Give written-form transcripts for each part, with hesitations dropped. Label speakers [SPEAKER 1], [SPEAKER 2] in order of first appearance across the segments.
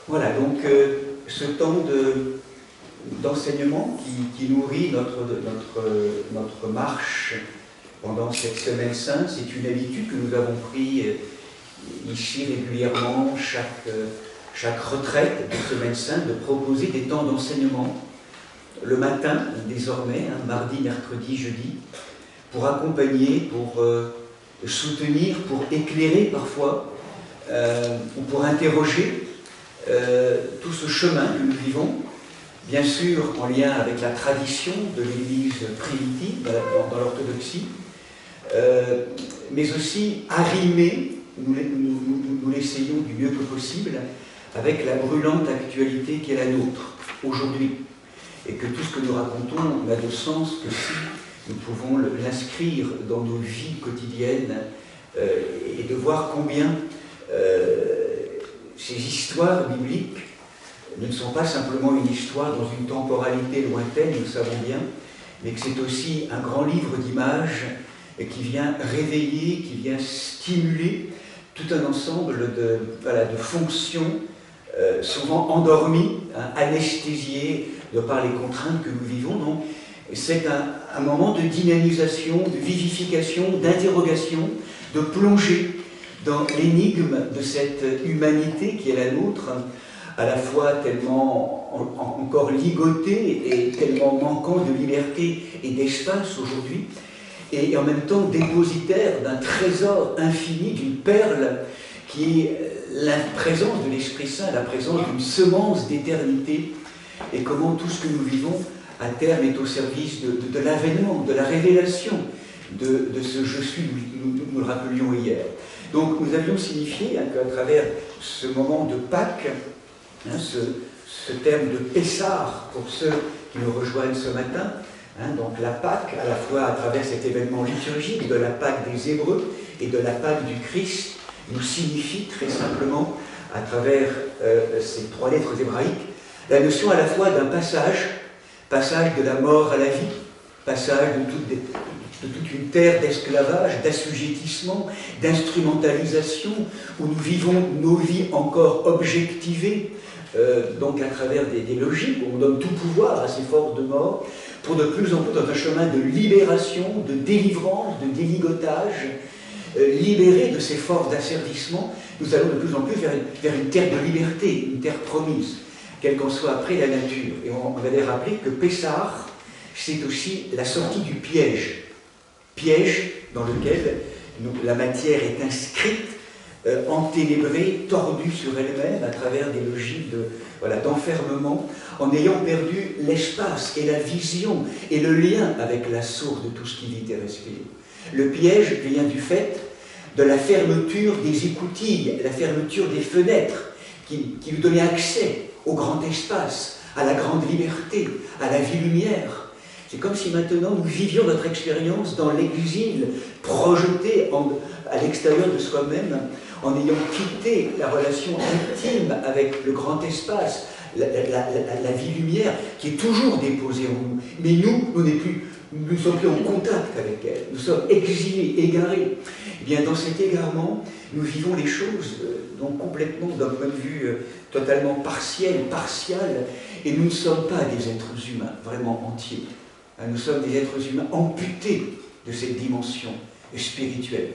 [SPEAKER 1] Voilà, donc ce temps d'enseignement qui nourrit notre marche pendant cette semaine sainte, c'est une habitude que nous avons pris ici régulièrement, chaque retraite de semaine sainte, de proposer des temps d'enseignement le matin, désormais, mardi, mercredi, jeudi, pour accompagner, pour soutenir, pour éclairer parfois, ou pour interroger tout ce chemin que nous vivons, bien sûr en lien avec la tradition de l'Église primitive dans l'orthodoxie, mais aussi arrimé, nous l'essayons du mieux que possible, avec la brûlante actualité qui est la nôtre, aujourd'hui. Et que tout ce que nous racontons n'a de sens que si nous pouvons l'inscrire dans nos vies quotidiennes et de voir combien ces histoires bibliques ne sont pas simplement une histoire dans une temporalité lointaine, nous le savons bien, mais que c'est aussi un grand livre d'images qui vient réveiller, qui vient stimuler tout un ensemble de fonctions souvent endormies, anesthésiées de par les contraintes que nous vivons. Donc c'est un moment de dynamisation, de vivification, d'interrogation, de plongée dans l'énigme de cette humanité qui est la nôtre, à la fois tellement encore ligotée et tellement manquant de liberté et d'espace aujourd'hui, et en même temps dépositaire d'un trésor infini, d'une perle qui est la présence de l'Esprit Saint, la présence d'une semence d'éternité, et comment tout ce que nous vivons à terme est au service de l'avènement, de la révélation de ce je suis, nous le rappelions hier. Donc nous avions signifié qu'à travers ce moment de Pâques, ce terme de Pessah pour ceux qui nous rejoignent ce matin, donc la Pâque, à la fois à travers cet événement liturgique de la Pâque des Hébreux et de la Pâque du Christ, nous signifie très simplement, à travers ces trois lettres hébraïques, la notion à la fois d'un passage de la mort à la vie, passage de toute une terre d'esclavage, d'assujettissement, d'instrumentalisation, où nous vivons nos vies encore objectivées, donc à travers des logiques où on donne tout pouvoir à ces forces de mort, pour de plus en plus dans un chemin de libération, de délivrance, de déligotage, libérés de ces forces d'asservissement, nous allons de plus en plus vers une terre de liberté, une terre promise, quelle qu'en soit après la nature. Et on avait rappelé que Pessah, c'est aussi la sortie du piège dans lequel la matière est inscrite, enténébrée, tordue sur elle-même à travers des logiques d'enfermement, en ayant perdu l'espace et la vision et le lien avec la source de tout ce qui vit et respire. Le piège vient du fait de la fermeture des écoutilles, la fermeture des fenêtres qui lui donnait accès au grand espace, à la grande liberté, à la vie lumière. C'est comme si maintenant nous vivions notre expérience dans l'exil, projeté à l'extérieur de soi-même, en ayant quitté la relation intime avec le grand espace, la vie lumière, qui est toujours déposée en nous. Mais nous ne sommes plus en contact avec elle. Nous sommes exilés, égarés. Eh bien, dans cet égarement, nous vivons les choses donc complètement d'un point de vue totalement partial, et nous ne sommes pas des êtres humains vraiment entiers. Nous sommes des êtres humains amputés de cette dimension spirituelle.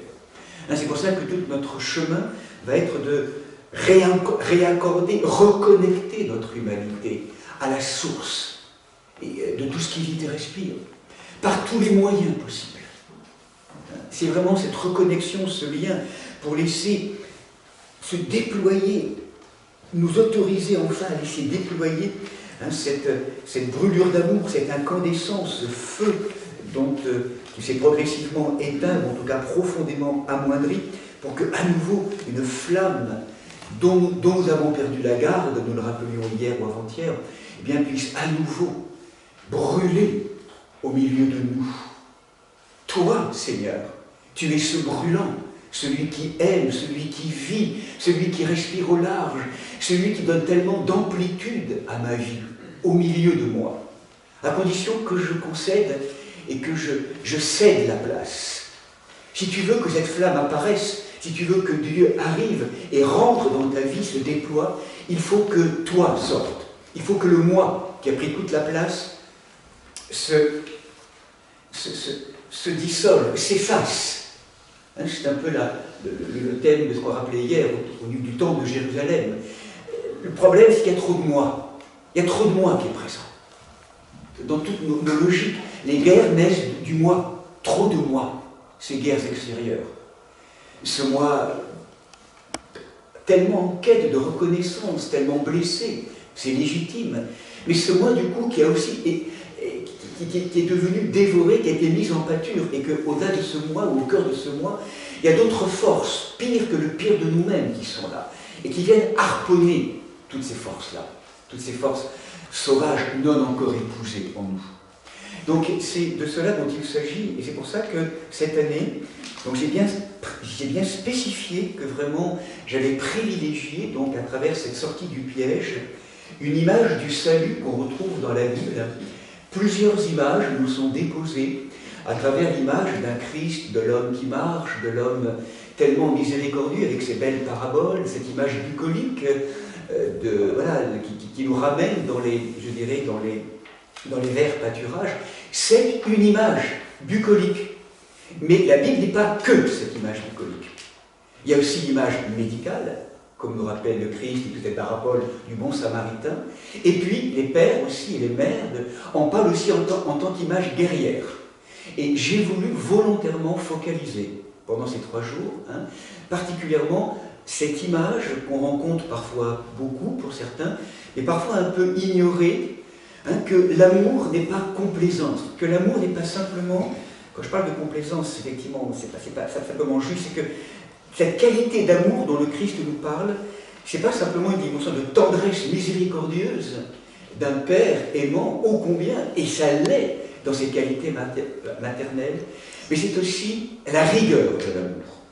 [SPEAKER 1] C'est pour ça que tout notre chemin va être de réaccorder, reconnecter notre humanité à la source de tout ce qui vit et respire, par tous les moyens possibles. C'est vraiment cette reconnexion, ce lien, pour laisser se déployer, nous autoriser enfin à laisser déployer cette brûlure d'amour, cette incandescence, ce feu qui s'est progressivement éteint, ou en tout cas profondément amoindri, pour que à nouveau une flamme dont nous avons perdu la garde, nous le rappelions hier ou avant-hier, eh bien, puisse à nouveau brûler au milieu de nous. Toi, Seigneur, tu es ce brûlant, celui qui aime, celui qui vit, celui qui respire au large, celui qui donne tellement d'amplitude à ma vie, au milieu de moi, à condition que je concède et que je cède la place. Si tu veux que cette flamme apparaisse, si tu veux que Dieu arrive et rentre dans ta vie, se déploie, il faut que toi sortes. Il faut que le moi, qui a pris toute la place, se dissolve, s'efface. Hein, c'est un peu le thème de ce qu'on rappelait hier, au niveau du temple de Jérusalem. Le problème, c'est qu'il y a trop de moi. Il y a trop de moi qui est présent. Dans toutes nos logiques, les guerres naissent du moi. Trop de moi, ces guerres extérieures. Ce moi tellement en quête de reconnaissance, tellement blessé, c'est légitime. Mais ce moi, du coup, qui a aussi... qui est devenu dévoré, qui a été mis en pâture, et qu'au-delà de ce moi, ou au cœur de ce moi, il y a d'autres forces, pires que le pire de nous-mêmes, qui sont là, et qui viennent harponner toutes ces forces-là, toutes ces forces sauvages non encore épousées en nous. Donc c'est de cela dont il s'agit, et c'est pour ça que cette année, donc j'ai bien spécifié que vraiment j'avais privilégié, donc à travers cette sortie du piège, une image du salut qu'on retrouve dans la Bible. Plusieurs images nous sont déposées à travers l'image d'un Christ, de l'homme qui marche, de l'homme tellement miséricordieux avec ses belles paraboles, cette image bucolique qui nous ramène dans les, je dirais, dans les verts pâturages. C'est une image bucolique. Mais la Bible n'est pas que cette image bucolique. Il y a aussi l'image médicale, comme nous rappelle le Christ et toute cette parabole du bon samaritain. Et puis les pères aussi et les mères en parlent aussi en tant qu'image guerrière. Et j'ai voulu volontairement focaliser pendant ces 3 jours, particulièrement cette image qu'on rencontre parfois beaucoup pour certains, et parfois un peu ignorée, que l'amour n'est pas complaisance, que l'amour n'est pas simplement, quand je parle de complaisance, effectivement, c'est pas simplement juste, c'est que cette qualité d'amour dont le Christ nous parle, c'est pas simplement une dimension de tendresse miséricordieuse d'un père aimant ô combien, et ça l'est dans ses qualités maternelles, mais c'est aussi la rigueur de l'amour.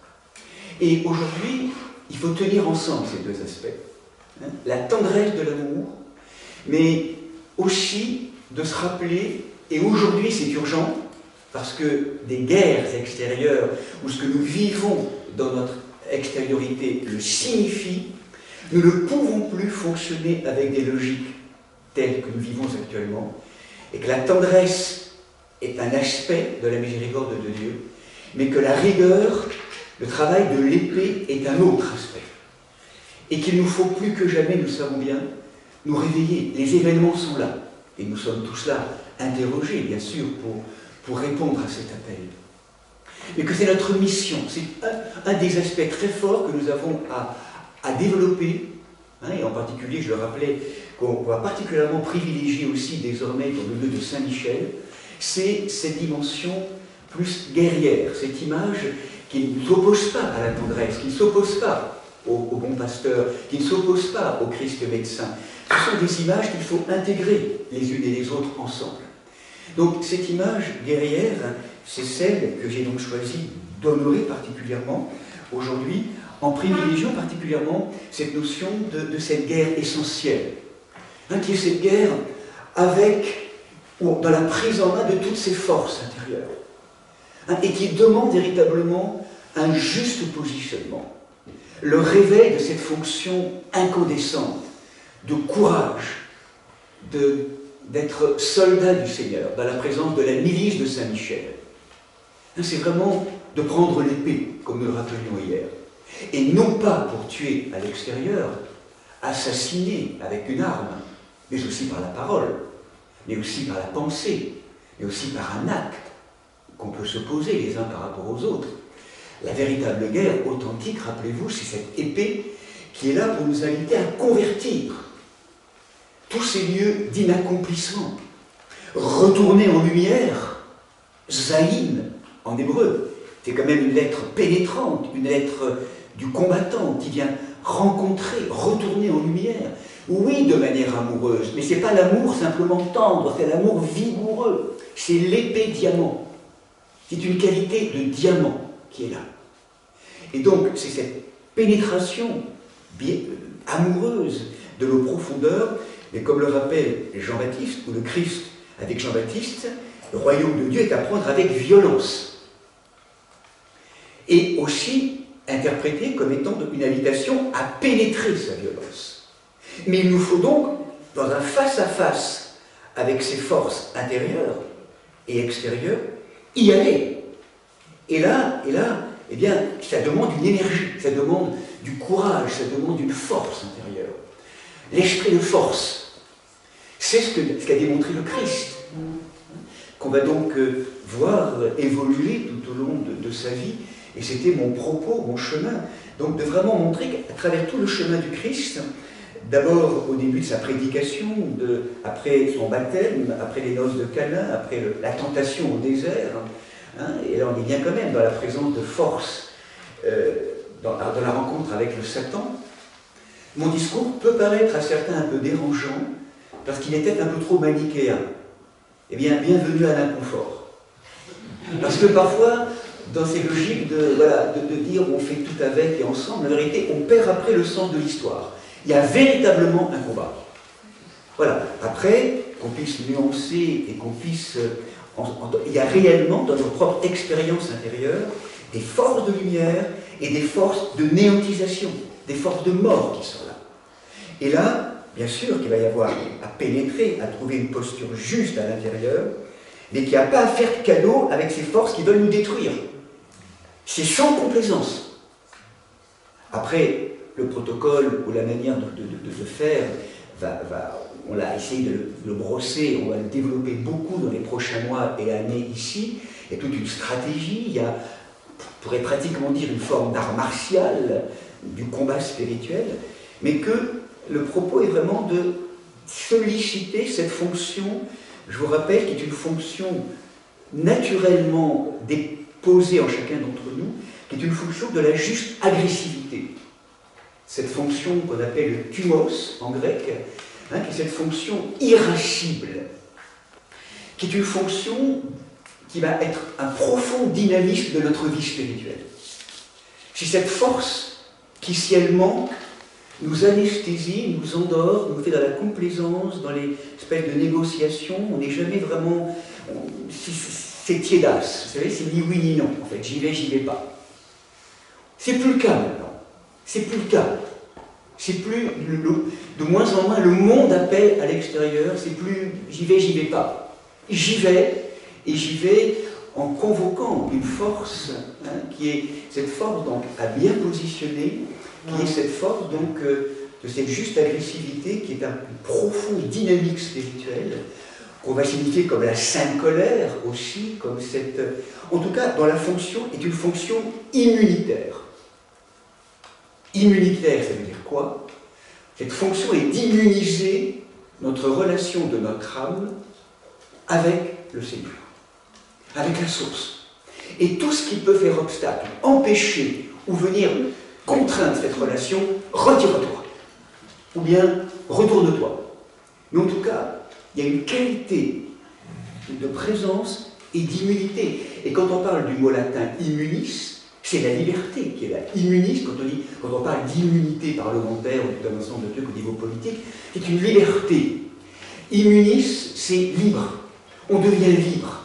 [SPEAKER 1] Et aujourd'hui, il faut tenir ensemble ces 2 aspects. La tendresse de l'amour, mais aussi de se rappeler, et aujourd'hui c'est urgent, parce que des guerres extérieures, ou ce que nous vivons dans notre extériorité le signifie, nous ne pouvons plus fonctionner avec des logiques telles que nous vivons actuellement, et que la tendresse est un aspect de la miséricorde de Dieu, mais que la rigueur, le travail de l'épée est un autre aspect. Et qu'il nous faut plus que jamais, nous savons bien, nous réveiller. Les événements sont là, et nous sommes tous là, interrogés, bien sûr, pour répondre à cet appel. Mais que c'est notre mission, c'est un des aspects très forts que nous avons à développer, et en particulier, je le rappelais, qu'on va particulièrement privilégier aussi désormais dans le lieu de Saint-Michel, c'est cette dimension plus guerrière, cette image qui ne s'oppose pas à la tendresse, qui ne s'oppose pas au bon pasteur, qui ne s'oppose pas au Christ médecin. Ce sont des images qu'il faut intégrer les unes et les autres ensemble. Donc cette image guerrière, c'est celle que j'ai donc choisi d'honorer particulièrement aujourd'hui, en privilégiant particulièrement cette notion de cette guerre essentielle, qui est cette guerre dans la prise en main de toutes ces forces intérieures, et qui demande véritablement un juste positionnement, le réveil de cette fonction incandescente, de courage, d'être soldat du Seigneur, dans la présence de la milice de Saint-Michel. C'est vraiment de prendre l'épée, comme nous le rappelions hier, et non pas pour tuer à l'extérieur, assassiner avec une arme, mais aussi par la parole, mais aussi par la pensée, mais aussi par un acte qu'on peut se poser les uns par rapport aux autres. La véritable guerre authentique, rappelez-vous, c'est cette épée qui est là pour nous inviter à convertir tous ces lieux d'inaccomplissement, retourner en lumière, zaïn en hébreu, c'est quand même une lettre pénétrante, une lettre du combattant qui vient rencontrer, retourner en lumière, oui, de manière amoureuse, mais ce n'est pas l'amour simplement tendre, c'est l'amour vigoureux, c'est l'épée diamant, c'est une qualité de diamant qui est là. Et donc, c'est cette pénétration amoureuse de nos profondeurs, mais comme le rappelle Jean-Baptiste, ou le Christ avec Jean-Baptiste, le royaume de Dieu est à prendre avec violence. Et aussi interprétée comme étant une invitation à pénétrer sa violence. Mais il nous faut donc, dans un face-à-face avec ses forces intérieures et extérieures, y aller. Et là, eh bien, ça demande une énergie, ça demande du courage, ça demande une force intérieure. L'esprit de force, c'est ce qu'a démontré le Christ, qu'on va donc voir évoluer tout au long de sa vie. Et c'était mon propos, mon chemin, donc de vraiment montrer qu'à travers tout le chemin du Christ, d'abord au début de sa prédication, après son baptême, après les noces de Cana, après la tentation au désert, et là on est bien quand même dans la présence de force, dans la rencontre avec le Satan, mon discours peut paraître à certains un peu dérangeant, parce qu'il était un peu trop manichéen. Eh bien, bienvenue à l'inconfort. Parce que parfois, dans ces logiques de dire on fait tout avec et ensemble, en vérité, on perd après le sens de l'histoire. Il y a véritablement un combat. Voilà. Après, qu'on puisse nuancer et qu'on puisse... il y a réellement, dans notre propre expérience intérieure, des forces de lumière et des forces de néantisation, des forces de mort qui sont là. Et là, bien sûr qu'il va y avoir à pénétrer, à trouver une posture juste à l'intérieur, mais qu'il n'y a pas à faire cadeau avec ces forces qui veulent nous détruire. C'est sans complaisance. Après, le protocole ou la manière de faire, on l'a essayé de le brosser, on va le développer beaucoup dans les prochains mois et années ici. Il y a toute une stratégie, il y a, on pourrait pratiquement dire, une forme d'art martial, du combat spirituel, mais que le propos est vraiment de solliciter cette fonction, je vous rappelle, qui est une fonction naturellement déposée en chacun d'entre nous, qui est une fonction de la juste agressivité. Cette fonction qu'on appelle le thumos en grec, qui est cette fonction irascible, qui est une fonction qui va être un profond dynamisme de notre vie spirituelle. C'est cette force qui, si elle manque, nous anesthésie, nous endort, nous fait dans la complaisance, dans les espèces de négociations, on n'est jamais vraiment... C'est tiédasse, vous savez, c'est ni oui ni non, en fait, j'y vais pas. C'est plus le cas maintenant, c'est plus le cas. C'est plus, de moins en moins, le monde appelle à l'extérieur, c'est plus j'y vais pas. J'y vais, et j'y vais en convoquant une force, qui est cette force donc à bien positionner, qui est cette force donc de cette juste agressivité, qui est un profond dynamique spirituelle, qu'on va signifier comme la sainte colère aussi, comme cette... En tout cas, dont la fonction est une fonction immunitaire. Immunitaire, ça veut dire quoi? Cette fonction est d'immuniser notre relation de notre âme avec le Seigneur, avec la source. Et tout ce qui peut faire obstacle, empêcher ou venir contraindre cette relation, retire-toi. Ou bien, retourne-toi. Mais en tout cas, il y a une qualité de présence et d'immunité. Et quand on parle du mot latin immunis, c'est la liberté qui est là. Immunis, quand on parle d'immunité parlementaire ou d'un ensemble de trucs au niveau politique, c'est une liberté. Immunis, c'est libre. On devient libre.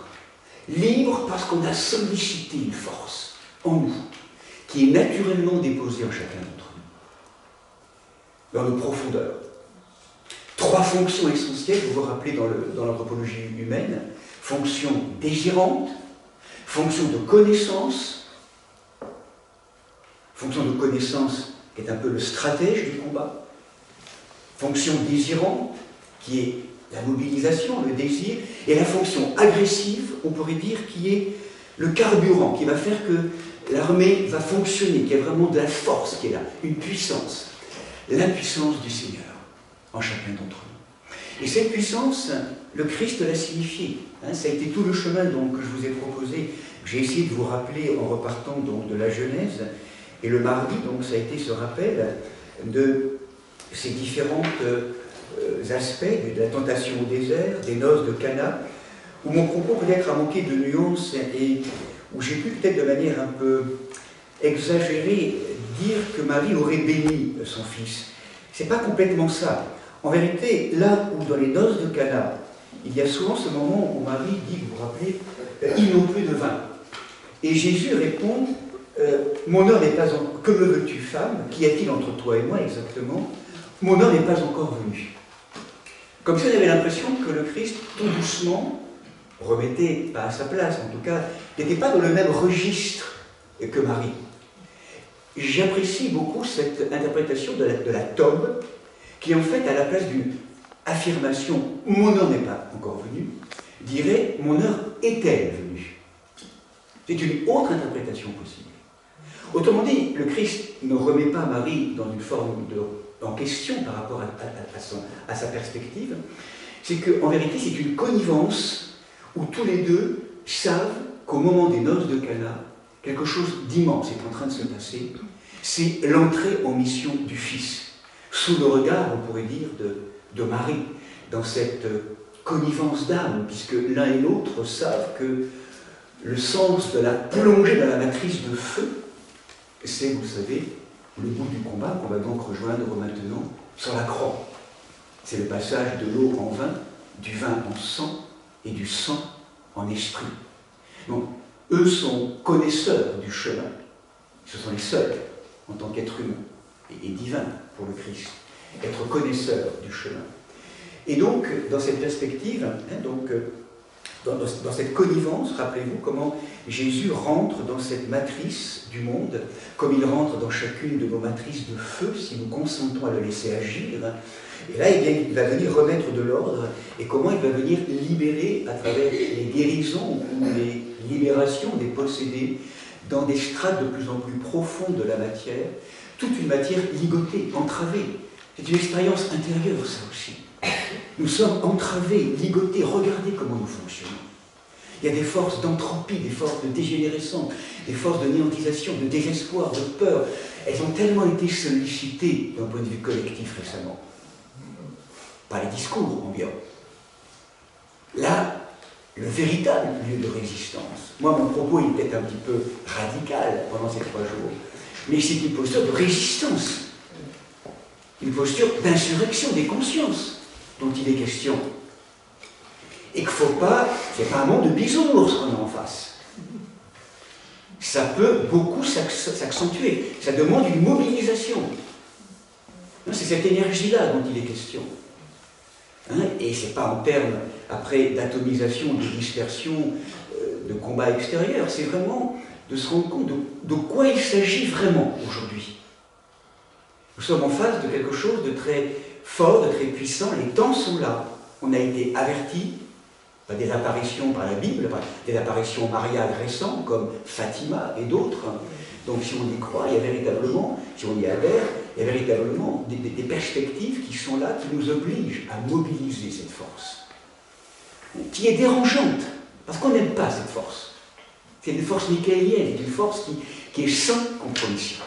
[SPEAKER 1] Libre parce qu'on a sollicité une force en nous, qui est naturellement déposée en chacun d'entre nous, dans nos profondeurs. 3 fonctions essentielles, vous vous rappelez dans l'anthropologie humaine: fonction désirante, fonction de connaissance qui est un peu le stratège du combat, fonction désirante qui est la mobilisation, le désir, et la fonction agressive, on pourrait dire, qui est le carburant, qui va faire que l'armée va fonctionner, qui a vraiment de la force qui est là, une puissance, la puissance du Seigneur en chacun d'entre nous. Et cette puissance, le Christ l'a signifié. Ça a été tout le chemin donc, que je vous ai proposé. J'ai essayé de vous rappeler en repartant donc, de la Genèse. Et le mardi, donc, ça a été ce rappel de ces différents aspects de la tentation au désert, des noces de Cana, où mon propos peut-être a manqué de nuances et où j'ai pu peut-être de manière un peu exagérée dire que Marie aurait béni son fils. C'est pas complètement ça. En vérité, là où dans les noces de Cana, il y a souvent ce moment où Marie dit, vous vous rappelez, ils n'ont plus de vin. Et Jésus répond, mon heure n'est pas encore, que me veux-tu, femme? Qu'y a-t-il entre toi et moi exactement? Mon heure n'est pas encore venue. Comme si on avait l'impression que le Christ, tout doucement, remettait, pas à sa place en tout cas, n'était pas dans le même registre que Marie. J'apprécie beaucoup cette interprétation de la tombe, qui en fait, à la place d'une affirmation « mon heure n'est pas encore venue », dirait « mon heure est-elle venue ». C'est une autre interprétation possible. Autrement dit, le Christ ne remet pas Marie dans une forme en question par rapport à sa perspective. C'est qu'en vérité, c'est une connivence où tous les deux savent qu'au moment des noces de Cana, quelque chose d'immense est en train de se passer. C'est l'entrée en mission du Fils, sous le regard, on pourrait dire, de Marie, dans cette connivence d'âme, puisque l'un et l'autre savent que le sens de la plongée dans la matrice de feu, c'est, vous savez, le bout du combat qu'on va donc rejoindre maintenant sur la croix. C'est le passage de l'eau en vin, du vin en sang et du sang en esprit. Donc, eux sont connaisseurs du chemin. Ce sont les seuls, en tant qu'être humain et divin pour le Christ, être connaisseurs du chemin. Et donc, dans cette perspective, dans cette connivence, rappelez-vous comment Jésus rentre dans cette matrice du monde, comme il rentre dans chacune de nos matrices de feu, si nous consentons à le laisser agir. Et là, il va venir remettre de l'ordre, et comment il va venir libérer, à travers les guérisons ou les libérations des possédés, dans des strates de plus en plus profondes de la matière, toute une matière ligotée, entravée. C'est une expérience intérieure, ça aussi. Nous sommes entravés, ligotés, regardez comment nous fonctionnons. Il y a des forces d'entropie, des forces de dégénérescence, des forces de néantisation, de désespoir, de peur. Elles ont tellement été sollicitées d'un point de vue collectif récemment, par les discours ambiants. Là, le véritable lieu de résistance. Moi, mon propos est peut-être un petit peu radical pendant ces 3 jours, mais c'est une posture de résistance, une posture d'insurrection des consciences dont il est question. Et qu'il ne faut pas, c'est pas un monde de bisounours qu'on a en face. Ça peut beaucoup s'accentuer, ça demande une mobilisation. C'est cette énergie-là dont il est question. Et ce n'est pas en termes, après, d'atomisation, de dispersion, de combat extérieur, c'est vraiment de se rendre compte de quoi il s'agit vraiment aujourd'hui. Nous sommes en face de quelque chose de très fort, de très puissant, les temps sont là. On a été avertis par des apparitions par la Bible, par des apparitions mariales récentes comme Fatima et d'autres. Donc si on y croit, il y a véritablement, si on y adhère, il y a véritablement des perspectives qui sont là, qui nous obligent à mobiliser cette force, qui est dérangeante, parce qu'on n'aime pas cette force. C'est une force michaélienne, c'est une force qui est sans compromission.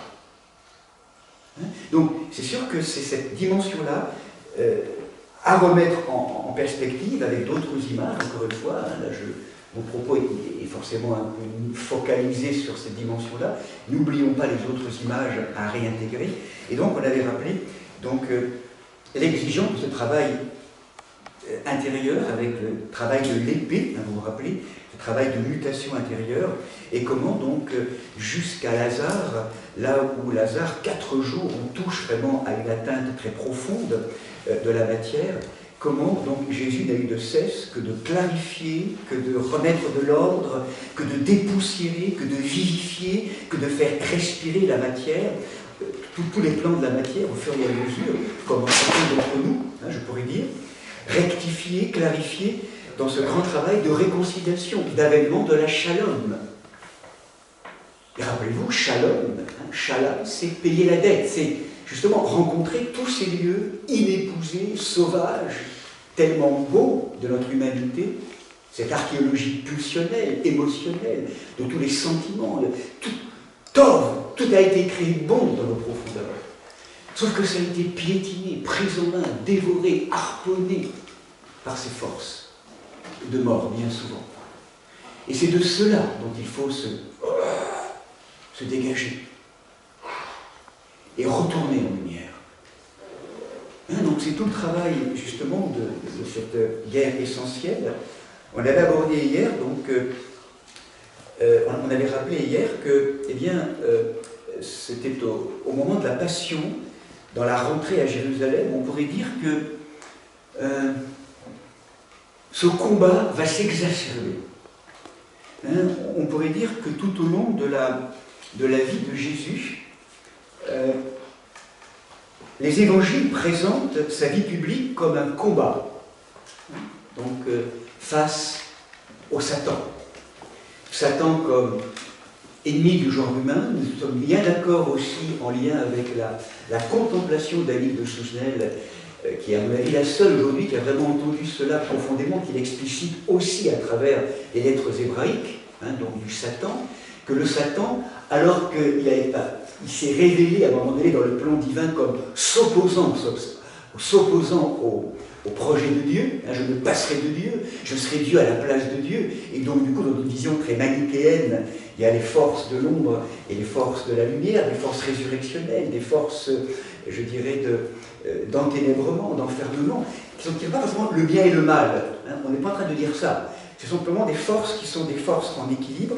[SPEAKER 1] Donc c'est sûr que c'est cette dimension-là à remettre en perspective avec d'autres images, encore une fois. Là, mon propos est forcément un peu focalisé sur cette dimension-là. N'oublions pas les autres images à réintégrer. Et donc on avait rappelé l'exigence de ce travail intérieur avec le travail de l'épée, vous vous rappelez, le travail de mutation intérieure, et comment donc jusqu'à Lazare, là où Lazare, 4 jours, on touche vraiment à une atteinte très profonde de la matière, comment donc Jésus n'a eu de cesse que de clarifier, que de remettre de l'ordre, que de dépoussiérer, que de vivifier, que de faire respirer la matière, tous les plans de la matière au fur et à mesure, comme chacun d'entre nous, je pourrais dire, rectifier, clarifier dans ce grand travail de réconciliation, d'avènement de la shalom. Et rappelez-vous, shalom, shalom, c'est payer la dette, c'est justement rencontrer tous ces lieux inépousés, sauvages, tellement beaux de notre humanité, cette archéologie pulsionnelle, émotionnelle, de tous les sentiments, tout a été créé bon dans nos profondeurs. Sauf que ça a été piétiné, pris en main, dévoré, harponné par ces forces de mort, bien souvent. Et c'est de cela dont il faut se dégager et retourner en lumière. Donc c'est tout le travail, justement, de cette guerre essentielle. On l'avait abordé hier, donc on avait rappelé hier que, c'était au moment de la Passion, dans la rentrée à Jérusalem. On pourrait dire que ce combat va s'exacerber. Hein, on pourrait dire que tout au long de la vie de Jésus, les évangiles présentent sa vie publique comme un combat, donc face au Satan. Satan comme ennemi du genre humain. Nous sommes bien d'accord aussi en lien avec la contemplation d'Annick de Souzenel, qui est à mon avis la seule aujourd'hui qui a vraiment entendu cela profondément, qui l'explicite aussi à travers les lettres hébraïques, hein, donc du Satan, que le Satan, alors qu'il s'est révélé à un moment donné dans le plan divin comme s'opposant au projet de Dieu, hein, je me passerai de Dieu, je serai Dieu à la place de Dieu, et donc du coup dans une vision très manichéenne, il y a les forces de l'ombre et les forces de la lumière, des forces résurrectionnelles, des forces, je dirais, d'enténèbrement, d'enfermement, qui ne sont pas forcément le bien et le mal, hein, on n'est pas en train de dire ça, c'est simplement des forces qui sont des forces en équilibre.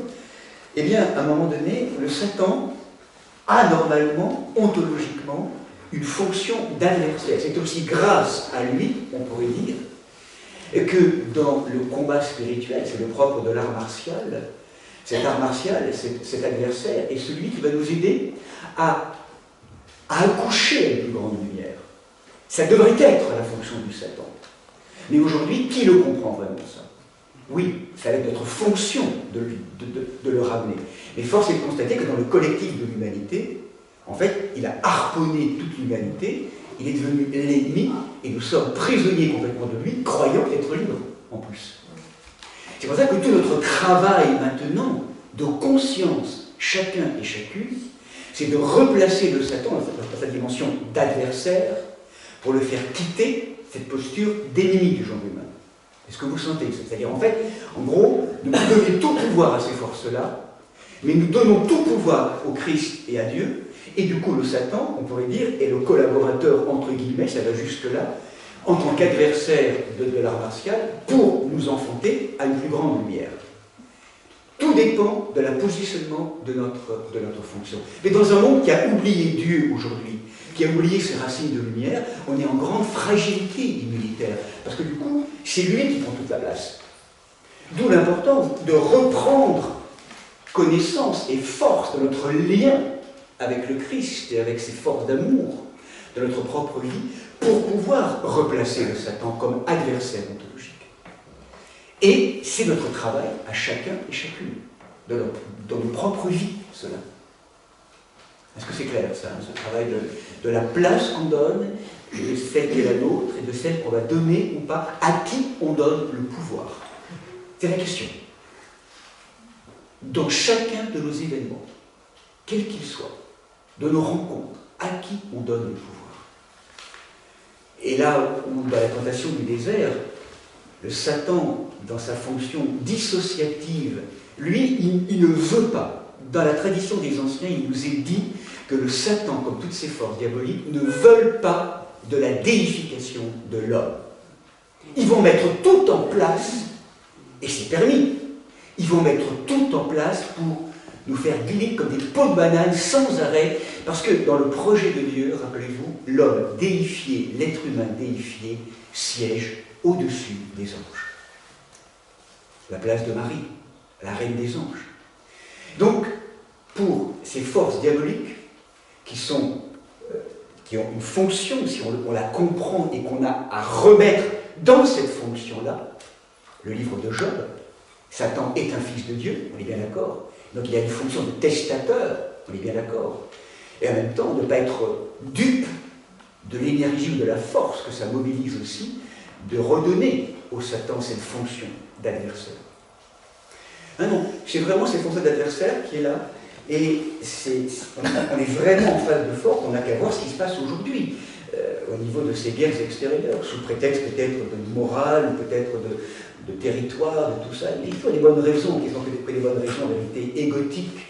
[SPEAKER 1] Eh bien, à un moment donné, le Satan a normalement, ontologiquement, une fonction d'adversaire. C'est aussi grâce à lui, on pourrait dire, que dans le combat spirituel, c'est le propre de l'art martial, cet art martial, cet adversaire, est celui qui va nous aider à accoucher une plus grande lumière. Ça devrait être la fonction du Satan. Mais aujourd'hui, qui le comprend vraiment ça? Oui, ça va être notre fonction de le ramener. Mais force est de constater que dans le collectif de l'humanité, en fait, il a harponné toute l'humanité, il est devenu l'ennemi, et nous sommes prisonniers complètement de lui, croyant être libres, en plus. C'est pour ça que tout notre travail maintenant, de conscience, chacun et chacune, c'est de replacer le Satan dans sa dimension d'adversaire, pour le faire quitter cette posture d'ennemi du genre humain. Est-ce que vous sentez? C'est-à-dire, en fait, en gros, nous donnons tout pouvoir à ces forces-là, mais nous donnons tout pouvoir au Christ et à Dieu, et du coup, le Satan, on pourrait dire, est le collaborateur, entre guillemets, ça va jusque-là, en tant qu'adversaire de l'art martial, pour nous enfanter à une plus grande lumière. Tout dépend de la positionnement de notre fonction. Mais dans un monde qui a oublié Dieu aujourd'hui, qui a oublié ses racines de lumière, on est en grande fragilité immunitaire, parce que du coup, c'est lui qui prend toute la place. D'où l'importance de reprendre connaissance et force de notre lien avec le Christ et avec ses forces d'amour de notre propre vie, pour pouvoir replacer le Satan comme adversaire ontologique. Et c'est notre travail à chacun et chacune, dans nos propres vies, cela. Est-ce que c'est clair, ça, hein, ce travail de la place qu'on donne, de celle qui est la nôtre, et de celle qu'on va donner ou pas, à qui on donne le pouvoir? C'est la question. Dans chacun de nos événements, quels qu'ils soient, de nos rencontres, à qui on donne le pouvoir? Et là où, dans la tentation du désert, le Satan, dans sa fonction dissociative, lui, il ne veut pas. Dans la tradition des anciens, il nous est dit que le Satan, comme toutes ses forces diaboliques, ne veulent pas de la déification de l'homme. Ils vont mettre tout en place, et c'est permis, ils vont mettre tout en place pour nous faire glisser comme des pots de banane sans arrêt, parce que dans le projet de Dieu, rappelez-vous, l'homme déifié, l'être humain déifié, siège au-dessus des anges. La place de Marie, la reine des anges. Donc, pour ces forces diaboliques, qui ont une fonction, si on la comprend et qu'on a à remettre dans cette fonction-là, le livre de Job, Satan est un fils de Dieu, on est bien d'accord. Donc il a une fonction de testateur, on est bien d'accord. Et en même temps, ne pas être dupe de l'énergie ou de la force que ça mobilise aussi, de redonner au Satan cette fonction d'adversaire. Hein, non, c'est vraiment cette fonction d'adversaire qui est là. Et on est vraiment en phase de force, on n'a qu'à voir ce qui se passe aujourd'hui, au niveau de ces guerres extérieures, sous prétexte peut-être de morale, peut-être de territoire, de tout ça. Il faut des bonnes raisons, qui sont que des bonnes raisons en réalité égotiques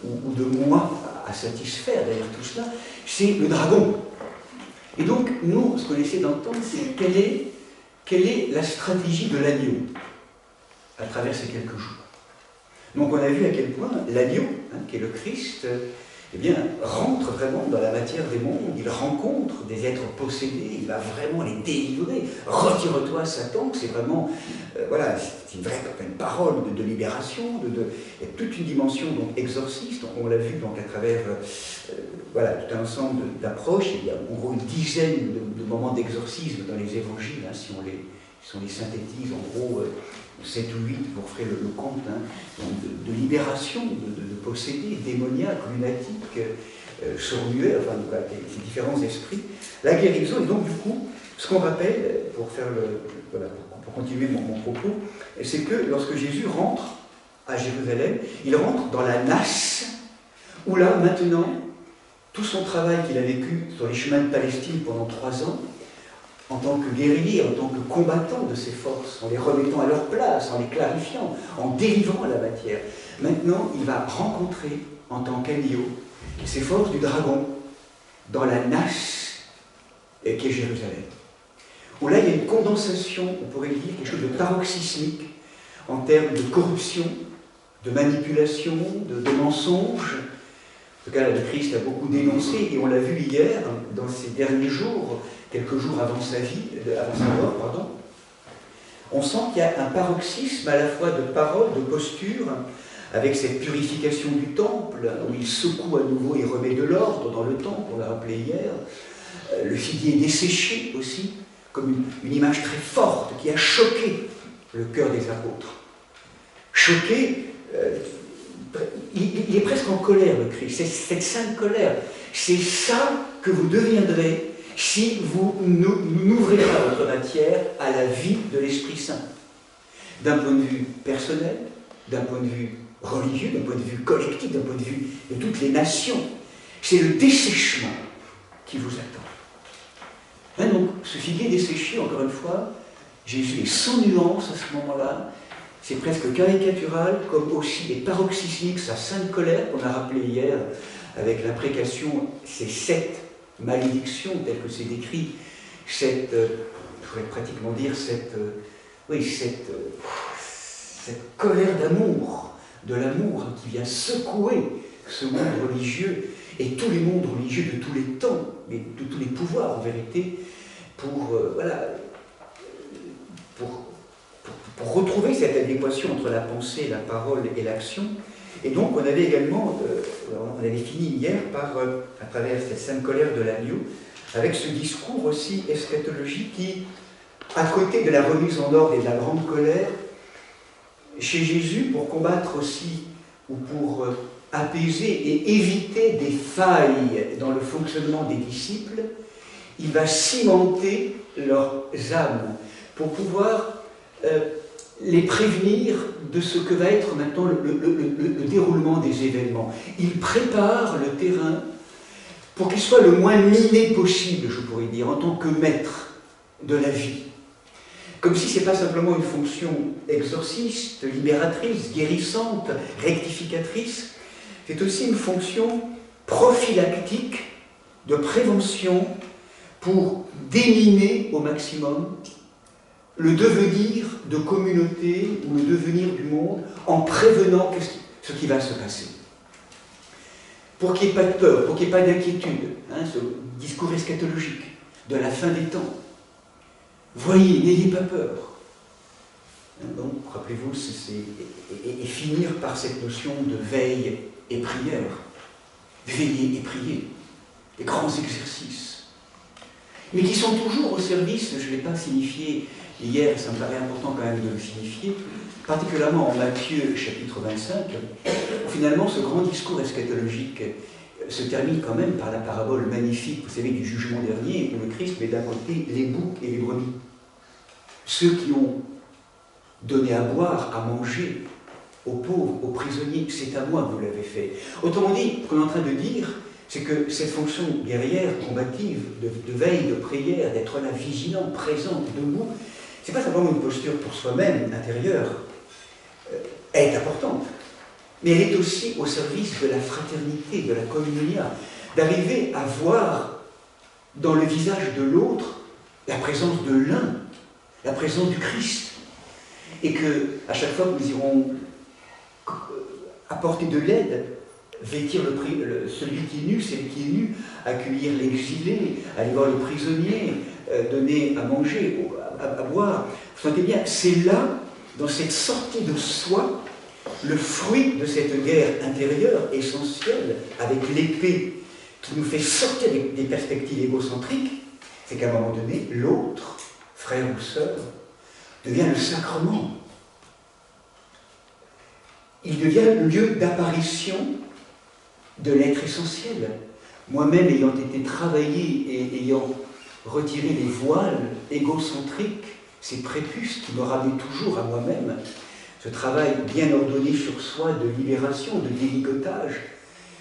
[SPEAKER 1] ou de moi à satisfaire derrière tout cela, c'est le dragon. Et donc, nous, ce qu'on essaie d'entendre, c'est quelle est la stratégie de l'agneau à travers ces quelques jours. Donc on a vu à quel point l'agneau, hein, qui est le Christ, eh bien, rentre vraiment dans la matière des mondes, il rencontre des êtres possédés, il va vraiment les délivrer. Retire-toi, Satan, c'est vraiment, voilà, c'est une vraie parole de libération, il y a toute une dimension donc, exorciste, on l'a vu donc à travers voilà, tout un ensemble d'approches, il y a en gros une dizaine de moments d'exorcisme dans les évangiles, hein, si on les synthétise, en gros 7 ou 8, vous ferez le compte, hein, de libération, de possédés, démoniaques, lunatiques, sourds-muets, enfin voilà, ces différents esprits. La guérison est donc du coup, ce qu'on rappelle, pour faire voilà, pour continuer mon propos, c'est que lorsque Jésus rentre à Jérusalem, il rentre dans la nasse, où là, maintenant, tout son travail qu'il a vécu sur les chemins de Palestine pendant 3 ans, en tant que guerrier, en tant que combattant de ses forces, en les remettant à leur place, en les clarifiant, en délivrant la matière. Maintenant, il va rencontrer, en tant qu'agneau, ces forces du dragon, dans la nasse qu'est Jérusalem. Où là, il y a une condensation, on pourrait dire, quelque chose de paroxysmique, en termes de corruption, de manipulation, de mensonge. En tout cas, le Christ a beaucoup dénoncé, et on l'a vu hier, dans ces derniers jours, quelques jours avant sa mort, pardon. On sent qu'il y a un paroxysme à la fois de paroles, de postures, avec cette purification du temple, où il secoue à nouveau et remet de l'ordre dans le temple, on l'a rappelé hier. Le figuier desséché aussi, comme une image très forte qui a choqué le cœur des apôtres. Choqué, il est presque en colère, le Christ, c'est cette sainte colère. C'est ça que vous deviendrez si vous n'ouvrez pas votre matière à la vie de l'Esprit Saint. D'un point de vue personnel, d'un point de vue religieux, d'un point de vue collectif, d'un point de vue de toutes les nations. C'est le dessèchement qui vous attend. Hein, donc, ce figuier desséché, encore une fois, Jésus est sans nuance à ce moment-là. C'est presque caricatural, comme aussi est paroxysmique sa sainte colère qu'on a rappelé hier, avec l'imprécation, ces 7 malédiction, telle que c'est décrit, cette, je pourrais pratiquement dire, cette colère d'amour, de l'amour qui vient secouer ce monde religieux et tous les mondes religieux de tous les temps, mais de tous les pouvoirs en vérité, pour retrouver cette adéquation entre la pensée, la parole et l'action. Et donc on avait également, on avait fini hier par, à travers cette sainte colère de l'agneau, avec ce discours aussi eschatologique qui, à côté de la remise en ordre et de la grande colère, chez Jésus, pour combattre aussi, ou pour apaiser et éviter des failles dans le fonctionnement des disciples, il va cimenter leurs âmes pour pouvoir les prévenir de ce que va être maintenant le déroulement des événements. Il prépare le terrain pour qu'il soit le moins miné possible, je pourrais dire, en tant que maître de la vie. Comme si ce n'est pas simplement une fonction exorciste, libératrice, guérissante, rectificatrice, c'est aussi une fonction prophylactique de prévention pour déminer au maximum le devenir de communauté ou le devenir du monde en prévenant ce qui va se passer. Pour qu'il n'y ait pas de peur, pour qu'il n'y ait pas d'inquiétude, hein, ce discours eschatologique de la fin des temps. Voyez, n'ayez pas peur. Donc, rappelez-vous, et finir par cette notion de veille et prière. Veiller et prier. Des grands exercices. Mais qui sont toujours au service, je ne l'ai pas signifié hier, ça me paraît important quand même de le signifier, particulièrement en Matthieu chapitre 25, où finalement ce grand discours eschatologique se termine quand même par la parabole magnifique, vous savez, du jugement dernier, où le Christ met d'un côté les boucs et les brebis. Ceux qui ont donné à boire, à manger aux pauvres, aux prisonniers, c'est à moi que vous l'avez fait. Autrement dit, ce qu'on est en train de dire, c'est que cette fonction guerrière, combative, de veille, de prière, d'être là vigilant, présent, debout, c'est pas simplement une posture pour soi-même, intérieure. Elle est importante, mais elle est aussi au service de la fraternité, de la communia, d'arriver à voir dans le visage de l'autre la présence de l'un, la présence du Christ, et que à chaque fois que nous irons apporter de l'aide, vêtir celui qui est nu, celle qui est nue, accueillir l'exilé, aller voir le prisonnier, donner à manger, à boire. Vous sentez bien, c'est là, dans cette sortie de soi, le fruit de cette guerre intérieure essentielle avec l'épée qui nous fait sortir des perspectives égocentriques, c'est qu'à un moment donné, l'autre, frère ou sœur, devient le sacrement. Il devient le lieu d'apparition de l'être essentiel. Moi-même, ayant été travaillé et ayant retiré les voiles égocentriques, ces prépuces qui me ramenaient toujours à moi-même, ce travail bien ordonné sur soi de libération, de déligotage,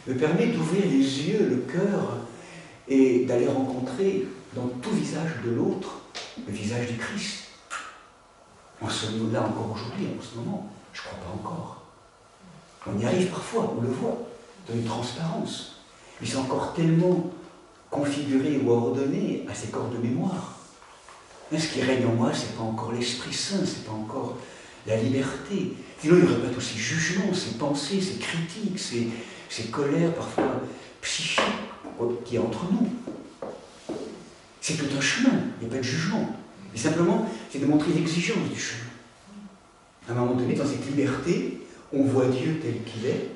[SPEAKER 1] me permet d'ouvrir les yeux, le cœur, et d'aller rencontrer dans tout visage de l'autre le visage du Christ. En sommes-nous là encore aujourd'hui, en ce moment? Je ne crois pas encore. On y arrive parfois, on le voit, dans une transparence. Mais c'est encore tellement configuré ou ordonné à ces corps de mémoire. Mais ce qui règne en moi, ce n'est pas encore l'Esprit Saint, ce n'est pas encore la liberté. Sinon, il n'y aurait pas tous ces jugements, ces pensées, ces critiques, ces colères parfois psychiques qui est entre nous. C'est tout un chemin, il n'y a pas de jugement. Mais simplement, c'est de montrer l'exigence du chemin. À un moment donné, dans cette liberté, on voit Dieu tel qu'il est,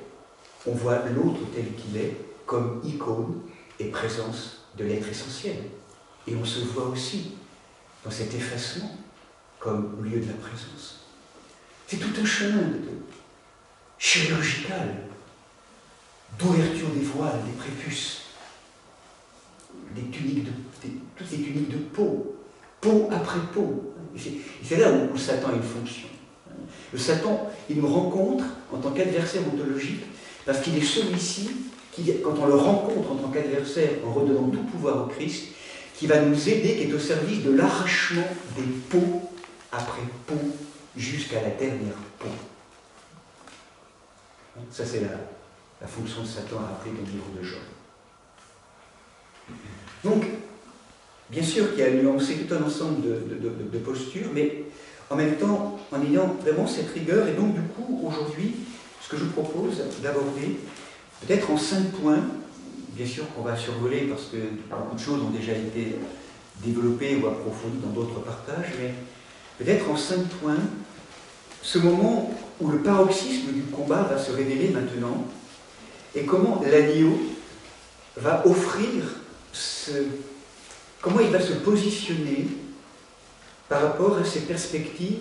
[SPEAKER 1] on voit l'autre tel qu'il est, comme icône et présence de l'être essentiel. Et on se voit aussi dans cet effacement comme lieu de la présence. C'est tout un chemin chirurgical d'ouverture des voiles, des prépuces, toutes les tuniques de peau, peau après peau. Et c'est là où Satan a une fonction. Le Satan, il nous rencontre en tant qu'adversaire ontologique, parce qu'il est celui-ci, qui, quand on le rencontre en tant qu'adversaire, en redonnant tout pouvoir au Christ, qui va nous aider, qui est au service de l'arrachement des peaux après peau, jusqu'à la dernière peau. Ça, c'est la fonction de Satan à rappeler dans le livre de Job. Donc, bien sûr qu'il y a nuancé tout un ensemble de postures, mais en même temps, en ayant vraiment cette rigueur, et donc du coup, aujourd'hui, ce que je vous propose d'aborder, peut-être en 5 points, bien sûr qu'on va survoler parce que beaucoup de choses ont déjà été développées ou approfondies dans d'autres partages, mais peut-être en 5 points, ce moment où le paroxysme du combat va se révéler maintenant, et comment l'agneau va offrir comment il va se positionner par rapport à ces perspectives,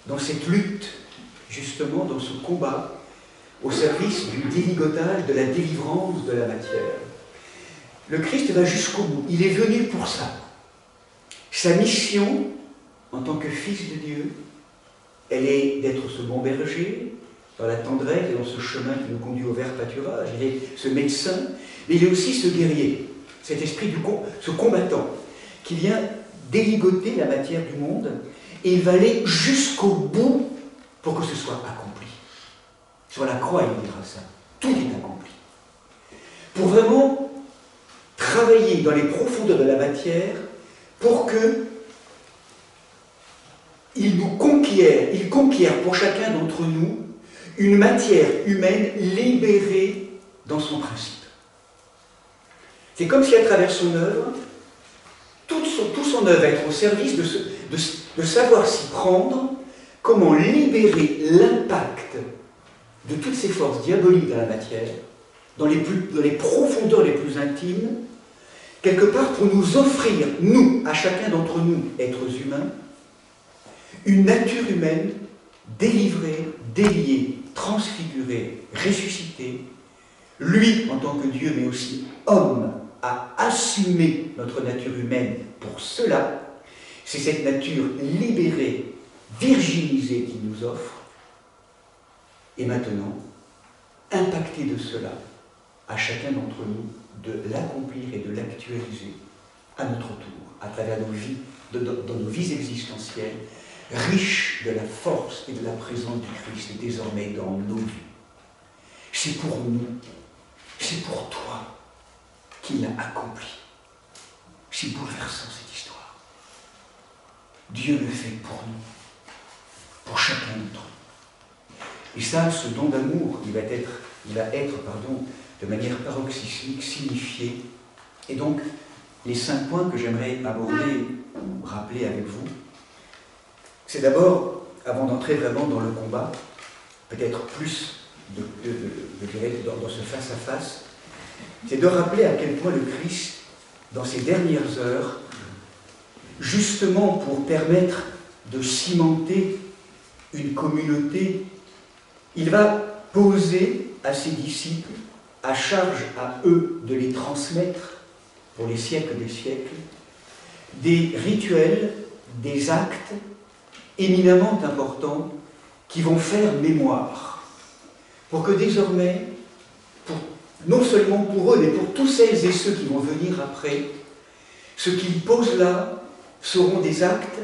[SPEAKER 1] dans cette lutte, justement, dans ce combat, au service du déligotage, de la délivrance de la matière. Le Christ va jusqu'au bout. Il est venu pour ça. Sa mission, en tant que Fils de Dieu, elle est d'être ce bon berger, dans la tendresse et dans ce chemin qui nous conduit au vert pâturage. Il est ce médecin, mais il est aussi ce guerrier, cet esprit ce combattant, qui vient déligoter la matière du monde, et il va aller jusqu'au bout pour que ce soit accompli. Sur la croix, il dira ça. Tout est accompli. Pour vraiment travailler dans les profondeurs de la matière, pour que il conquiert pour chacun d'entre nous une matière humaine libérée dans son principe. C'est comme si à travers son œuvre, tout son œuvre va être au service de savoir s'y prendre, comment libérer l'impact de toutes ces forces diaboliques dans la matière, dans les profondeurs les plus intimes, quelque part pour nous offrir, nous, à chacun d'entre nous, êtres humains, une nature humaine délivrée, déliée, transfigurée, ressuscitée, lui en tant que Dieu, mais aussi homme, a assumé notre nature humaine pour cela. C'est cette nature libérée, virginisée qu'il nous offre. Et maintenant, impacté de cela, à chacun d'entre nous, de l'accomplir et de l'actualiser à notre tour, à travers nos vies, dans nos vies existentielles, riches de la force et de la présence du Christ désormais dans nos vies. C'est pour nous, c'est pour toi qu'il l'a accompli. C'est bouleversant cette histoire. Dieu le fait pour nous, pour chacun d'entre nous. Et ça, ce don d'amour, il va être il va être, pardon, de manière paroxysmique, signifié. Et donc, les 5 points que j'aimerais aborder ou rappeler avec vous, c'est d'abord, avant d'entrer vraiment dans le combat, peut-être plus dans ce face-à-face, c'est de rappeler à quel point le Christ, dans ces dernières heures, justement pour permettre de cimenter une communauté, il va poser à ses disciples, à charge à eux de les transmettre pour les siècles des siècles, des rituels, des actes éminemment importants qui vont faire mémoire, pour que désormais, non seulement pour eux, mais pour tous celles et ceux qui vont venir après, ce qu'ils posent là seront des actes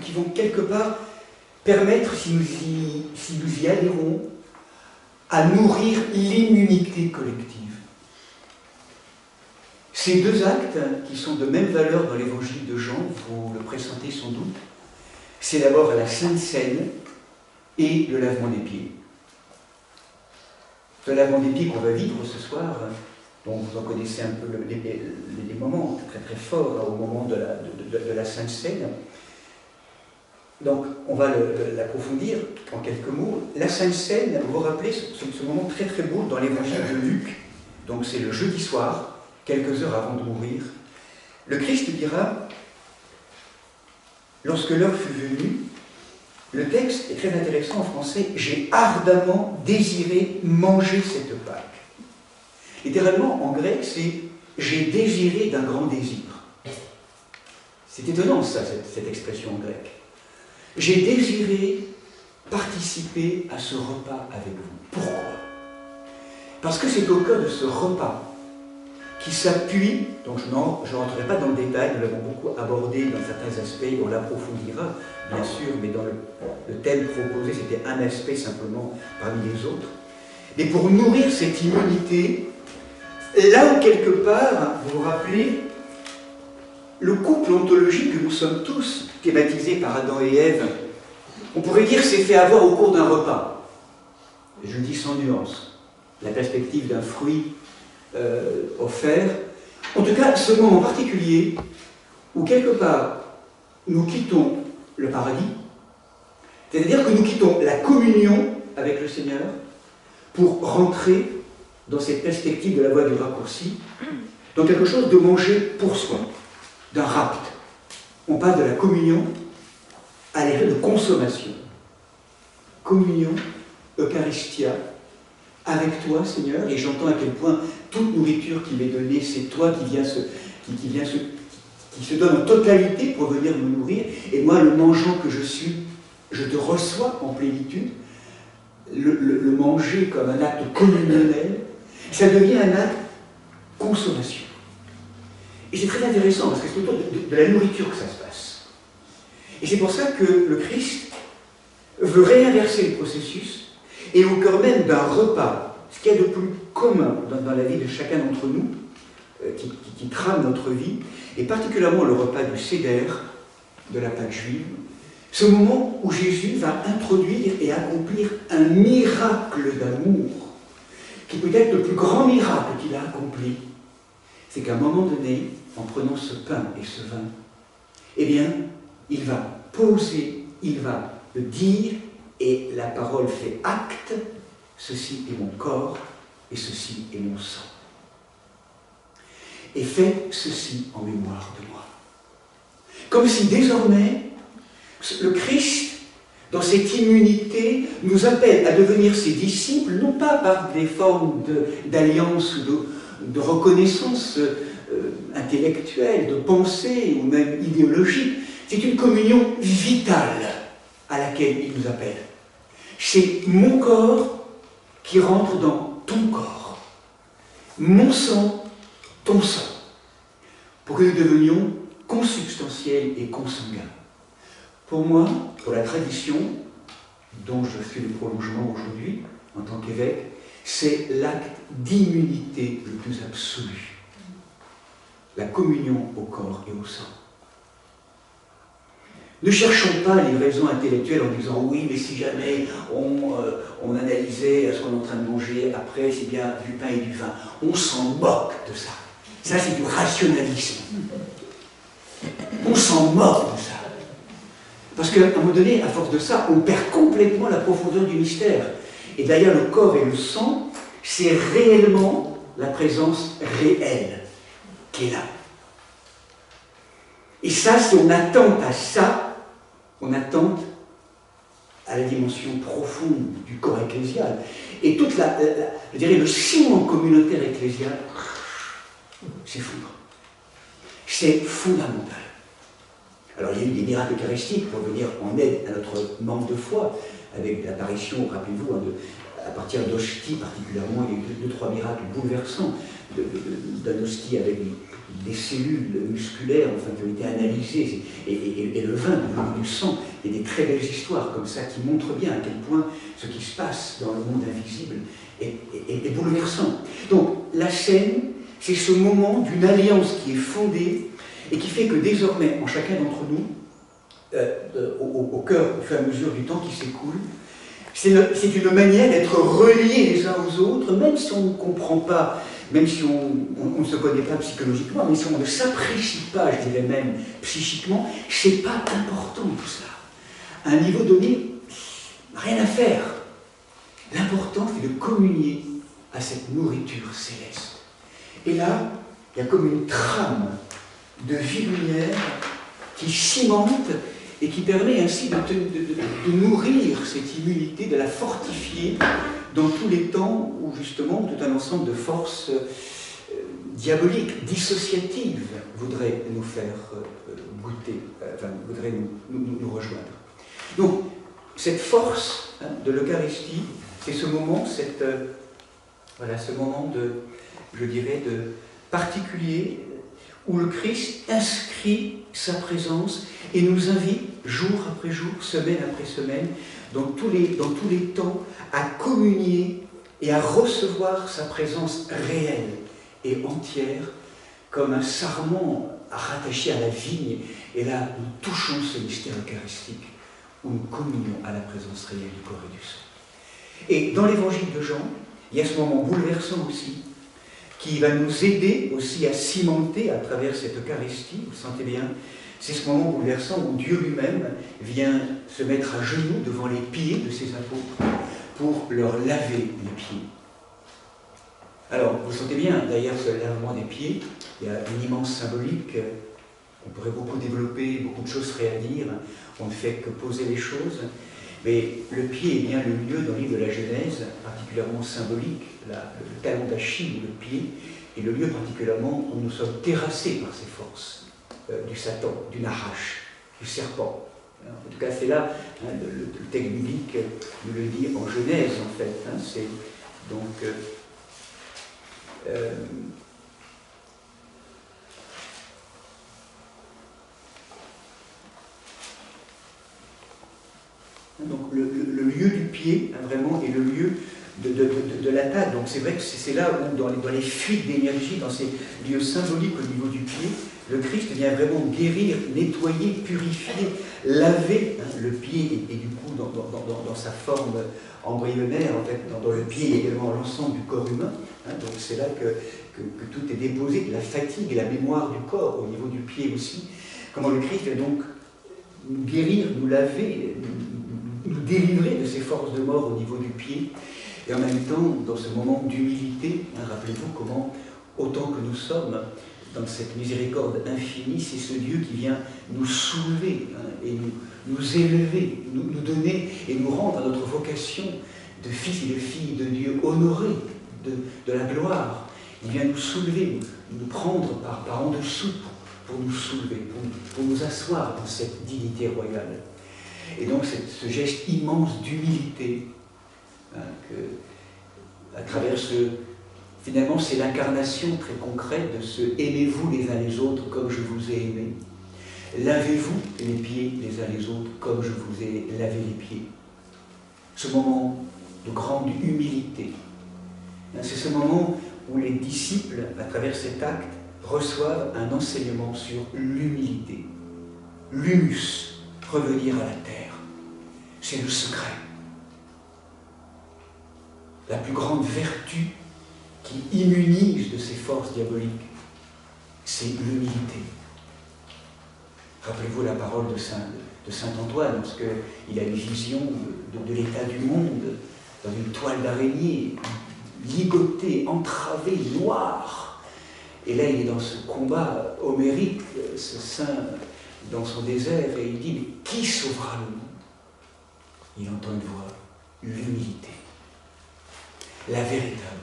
[SPEAKER 1] qui vont quelque part permettre, si nous y adhérons, à nourrir l'immunité collective. Ces 2 actes, qui sont de même valeur dans l'évangile de Jean, vous le pressentez sans doute, c'est d'abord la Sainte Seine et le lavement des pieds. Le lavement des pieds qu'on va vivre ce soir, dont vous en connaissez un peu les moments très très forts au moment de la Sainte Seine. Donc on va l'approfondir en quelques mots. La Sainte Seine, vous vous rappelez ce moment très très beau dans l'évangile de Luc, donc c'est le jeudi soir, quelques heures avant de mourir. Le Christ dira, lorsque l'heure fut venue, le texte est très intéressant en français, « J'ai ardemment désiré manger cette Pâque ». Littéralement, en grec, c'est « j'ai désiré d'un grand désir ». C'est étonnant, ça, cette expression en grec. J'ai désiré participer à ce repas avec vous. Pourquoi? Parce que c'est au cœur de ce repas qui s'appuie, donc je ne rentrerai pas dans le détail, nous l'avons beaucoup abordé dans certains aspects, on l'approfondira, bien sûr, mais dans le thème proposé, c'était un aspect simplement parmi les autres. Mais pour nourrir cette immunité, là où quelque part, vous vous rappelez, le couple ontologique que nous sommes tous, thématisé par Adam et Ève, on pourrait dire s'est fait avoir au cours d'un repas. Je le dis sans nuance. La perspective d'un fruit offert. En tout cas, ce moment particulier où quelque part nous quittons le paradis, c'est-à-dire que nous quittons la communion avec le Seigneur pour rentrer dans cette perspective de la voie du raccourci, dans quelque chose de manger pour soi, d'un rapt. On passe de la communion à l'effet de consommation. Communion, Eucharistia, avec toi, Seigneur, et j'entends à quel point toute nourriture qui m'est donnée, c'est toi qui se donne en totalité pour venir me nourrir, et moi, le mangeant que je suis, je te reçois en plénitude. Le manger comme un acte communionnel, ça devient un acte consommation. Et c'est très intéressant, parce que c'est autour de la nourriture que ça se passe. Et c'est pour ça que le Christ veut réinverser le processus, et au cœur même d'un repas, ce qu'il y a de plus commun dans la vie de chacun d'entre nous, qui trame notre vie, et particulièrement le repas du Seder, de la Pâque juive, ce moment où Jésus va introduire et accomplir un miracle d'amour, qui peut être le plus grand miracle qu'il a accompli. C'est qu'à un moment donné, en prenant ce pain et ce vin, eh bien, il va poser, il va le dire, et la parole fait acte, ceci est mon corps, et ceci est mon sang. Et faites ceci en mémoire de moi. Comme si désormais, le Christ, dans cette immunité, nous appelle à devenir ses disciples, non pas par des formes d'alliance ou de reconnaissance intellectuelle, de pensée ou même idéologique. C'est une communion vitale à laquelle il nous appelle. C'est mon corps qui rentre dans ton corps. Mon sang, ton sang. Pour que nous devenions consubstantiels et consanguins. Pour moi, pour la tradition, dont je suis le prolongement aujourd'hui, en tant qu'évêque, c'est l'acte d'immunité le plus absolu. La communion au corps et au sang. Ne cherchons pas les raisons intellectuelles en disant oui, mais si jamais on analysait ce qu'on est en train de manger, après c'est bien du pain et du vin. On s'en moque de ça. Ça, c'est du rationalisme. On s'en moque de ça. Parce qu'à un moment donné, à force de ça, on perd complètement la profondeur du mystère. Et d'ailleurs, le corps et le sang, c'est réellement la présence réelle qui est là. Et ça, si on attend à ça, on attend à la dimension profonde du corps ecclésial. Et toute je dirais, le ciment communautaire ecclésial s'effondre. C'est fondamental. Alors il y a eu des miracles eucharistiques pour venir en aide à notre manque de foi, avec l'apparition, rappelez-vous, à partir d'hosties particulièrement, il y a eu 2-3 miracles bouleversants d'un hostie avec des cellules musculaires enfin, qui ont été analysées, et le vin, du sang. Il y a des très belles histoires comme ça qui montrent bien à quel point ce qui se passe dans le monde invisible est bouleversant. Donc la scène, c'est ce moment d'une alliance qui est fondée et qui fait que désormais, en chacun d'entre nous, au cœur, au fur et à mesure du temps qui s'écoule, c'est une manière d'être reliés les uns aux autres, même si on ne comprend pas, même si on ne se connaît pas psychologiquement, même si on ne s'apprécie pas, je dirais même, psychiquement, c'est pas important tout ça. À un niveau donné, rien à faire. L'important, c'est de communier à cette nourriture céleste. Et là, il y a comme une trame de vie lumière qui cimente et qui permet ainsi de nourrir cette immunité, de la fortifier dans tous les temps où justement tout un ensemble de forces diaboliques, dissociatives voudraient nous faire goûter, enfin voudraient nous rejoindre. Donc cette force de l'Eucharistie, c'est ce moment, voilà, ce moment je dirais, de particulier où le Christ inscrit sa présence et nous invite jour après jour, semaine après semaine, dans tous les temps, à communier et à recevoir sa présence réelle et entière comme un sarment rattaché à la vigne. Et là, nous touchons ce mystère eucharistique où nous communions à la présence réelle du corps et du sang. Et dans l'évangile de Jean, il y a ce moment bouleversant aussi, qui va nous aider aussi à cimenter à travers cette Eucharistie, vous sentez bien, c'est ce moment bouleversant où Dieu lui-même vient se mettre à genoux devant les pieds de ses apôtres pour leur laver les pieds. Alors, vous sentez bien, derrière ce lavement des pieds, il y a une immense symbolique, on pourrait beaucoup développer, beaucoup de choses seraient à dire, on ne fait que poser les choses, mais le pied est bien le lieu dans le livre de la Genèse, particulièrement symbolique, le talon d'Achille, le pied, est le lieu particulièrement où nous sommes terrassés par ces forces, du Satan, du Nahash, du serpent. En tout cas, c'est là, le texte biblique nous le dit en Genèse, en fait. C'est donc... donc le lieu du pied, vraiment, est le lieu de l'attaque. Donc c'est vrai que c'est là où, dans les fuites d'énergie, dans ces lieux symboliques au niveau du pied, le Christ vient vraiment guérir, nettoyer, purifier, laver le pied, et du coup, dans sa forme embryonnaire, en fait, dans le pied, il y a également l'ensemble du corps humain. Donc c'est là que tout est déposé, la fatigue et la mémoire du corps, au niveau du pied aussi. Comment le Christ vient donc nous guérir, nous laver, nous délivrer de ces forces de mort au niveau du pied, et en même temps, dans ce moment d'humilité, rappelez-vous comment, autant que nous sommes, dans cette miséricorde infinie, c'est ce Dieu qui vient nous soulever et nous élever, nous donner et nous rendre à notre vocation de fils et de filles de Dieu honorés de la gloire. Il vient nous soulever, nous prendre par en dessous pour nous soulever, pour nous asseoir dans cette dignité royale. Et donc ce geste immense d'humilité, à travers finalement c'est l'incarnation très concrète de ce « aimez-vous les uns les autres comme je vous ai aimé ». Lavez-vous les pieds les uns les autres comme je vous ai lavé les pieds. Ce moment de grande humilité. C'est ce moment où les disciples, à travers cet acte, reçoivent un enseignement sur l'humilité. L'humus, revenir à la terre. C'est le secret. La plus grande vertu qui immunise de ces forces diaboliques, c'est l'humilité. Rappelez-vous la parole de Saint Antoine, lorsqu'il a une vision de l'état du monde, dans une toile d'araignée, ligotée, entravée, noire. Et là, il est dans ce combat homérique, ce saint dans son désert, et il dit, mais qui sauvera le monde? Il entend une voix, l'humilité, la véritable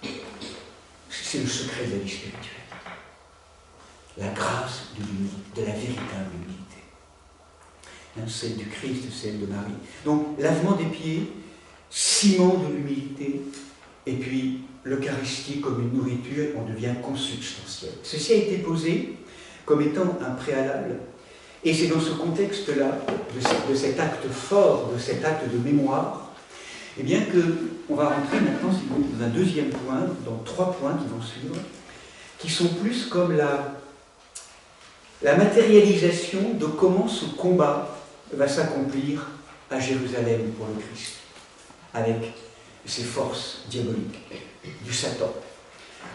[SPEAKER 1] humilité. C'est le secret de la vie spirituelle. La grâce de l'humilité, de la véritable humilité. Celle du Christ, celle de Marie. Donc, lavement des pieds, ciment de l'humilité, et puis l'Eucharistie comme une nourriture, on devient consubstantiel. Ceci a été posé comme étant un préalable, et c'est dans ce contexte-là, de cet acte fort, de cet acte de mémoire, eh bien qu'on va rentrer maintenant, si vous voulez, dans un deuxième point, dans 3 points qui vont suivre, qui sont plus comme la matérialisation de comment ce combat va s'accomplir à Jérusalem pour le Christ, avec ces forces diaboliques du Satan.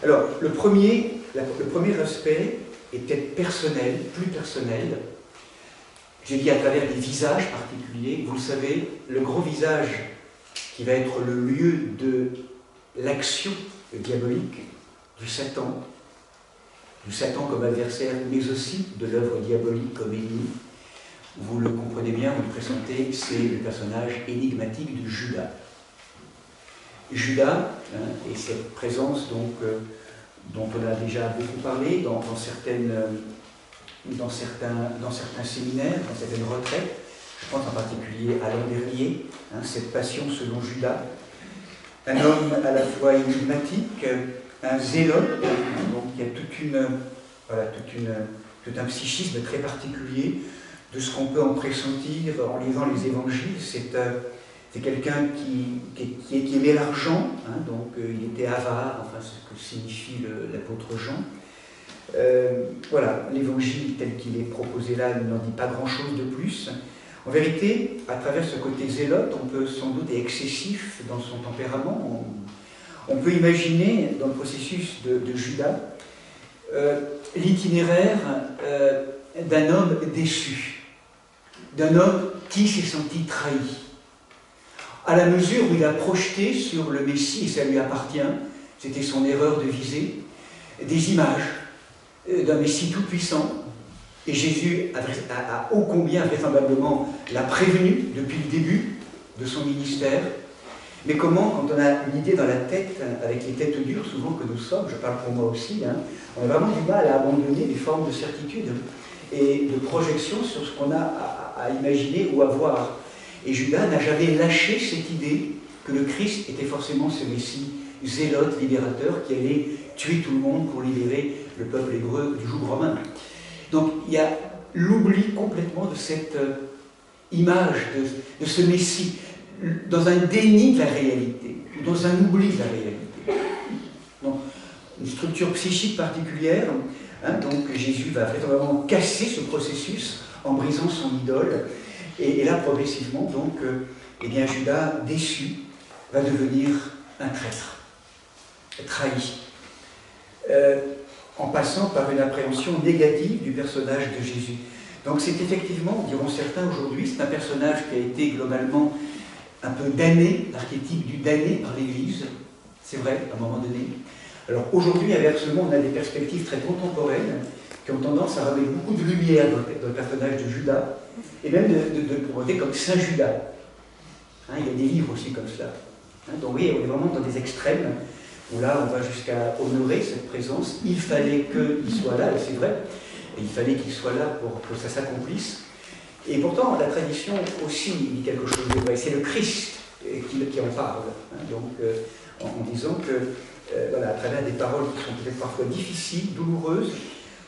[SPEAKER 1] Alors, le premier aspect est peut-être personnel, plus personnel. J'ai dit à travers des visages particuliers. Vous le savez, le gros visage qui va être le lieu de l'action diabolique du Satan comme adversaire, mais aussi de l'œuvre diabolique comme ennemi. Vous le comprenez bien, vous le pressentez, c'est le personnage énigmatique de Judas. Judas, et cette présence donc, dont on a déjà beaucoup parlé dans certains séminaires, dans certaines retraites, je pense en particulier à l'an dernier, cette passion selon Judas, un homme à la fois énigmatique, un zélote, donc il y a tout un psychisme très particulier de ce qu'on peut en pressentir en lisant les évangiles. C'est quelqu'un qui aimait l'argent, donc il était avare, enfin ce que signifie l'apôtre Jean. Voilà, l'évangile tel qu'il est proposé là n'en dit pas grand-chose de plus. En vérité, à travers ce côté zélote, on peut sans doute être excessif dans son tempérament. On peut imaginer, dans le processus de Judas, l'itinéraire d'un homme déçu, d'un homme qui s'est senti trahi. À la mesure où il a projeté sur le Messie, et ça lui appartient, c'était son erreur de viser, des images d'un Messie tout-puissant, et Jésus a ô combien vraisemblablement l'a prévenu depuis le début de son ministère. Mais comment, quand on a une idée dans la tête, avec les têtes dures souvent que nous sommes, je parle pour moi aussi, on a vraiment du mal à abandonner des formes de certitude et de projection sur ce qu'on a à imaginer ou à voir. Et Judas n'a jamais lâché cette idée que le Christ était forcément ce Messie zélote, libérateur, qui allait tuer tout le monde pour libérer le peuple hébreu du joug romain. Donc il y a l'oubli complètement de cette image, de ce Messie, dans un déni de la réalité, dans un oubli de la réalité. Donc, une structure psychique particulière, donc Jésus va vraiment casser ce processus en brisant son idole, et là, progressivement, donc, eh bien, Judas, déçu, va devenir un traître, trahi, en passant par une appréhension négative du personnage de Jésus. Donc c'est effectivement, diront certains aujourd'hui, c'est un personnage qui a été globalement un peu damné, l'archétype du damné par l'Église, c'est vrai, à un moment donné. Alors aujourd'hui, inversement, on a des perspectives très contemporaines qui ont tendance à ramener beaucoup de lumière dans le personnage de Judas, et même de le présenter comme Saint Judas. Il y a des livres aussi comme cela. Donc oui, on est vraiment dans des extrêmes, où là, on va jusqu'à honorer cette présence. Il fallait qu'il soit là, et c'est vrai, et il fallait qu'il soit là pour que ça s'accomplisse. Et pourtant, la tradition aussi dit quelque chose de vrai. C'est le Christ qui en parle. Donc, en disant que, voilà, à travers des paroles qui sont peut-être parfois difficiles, douloureuses,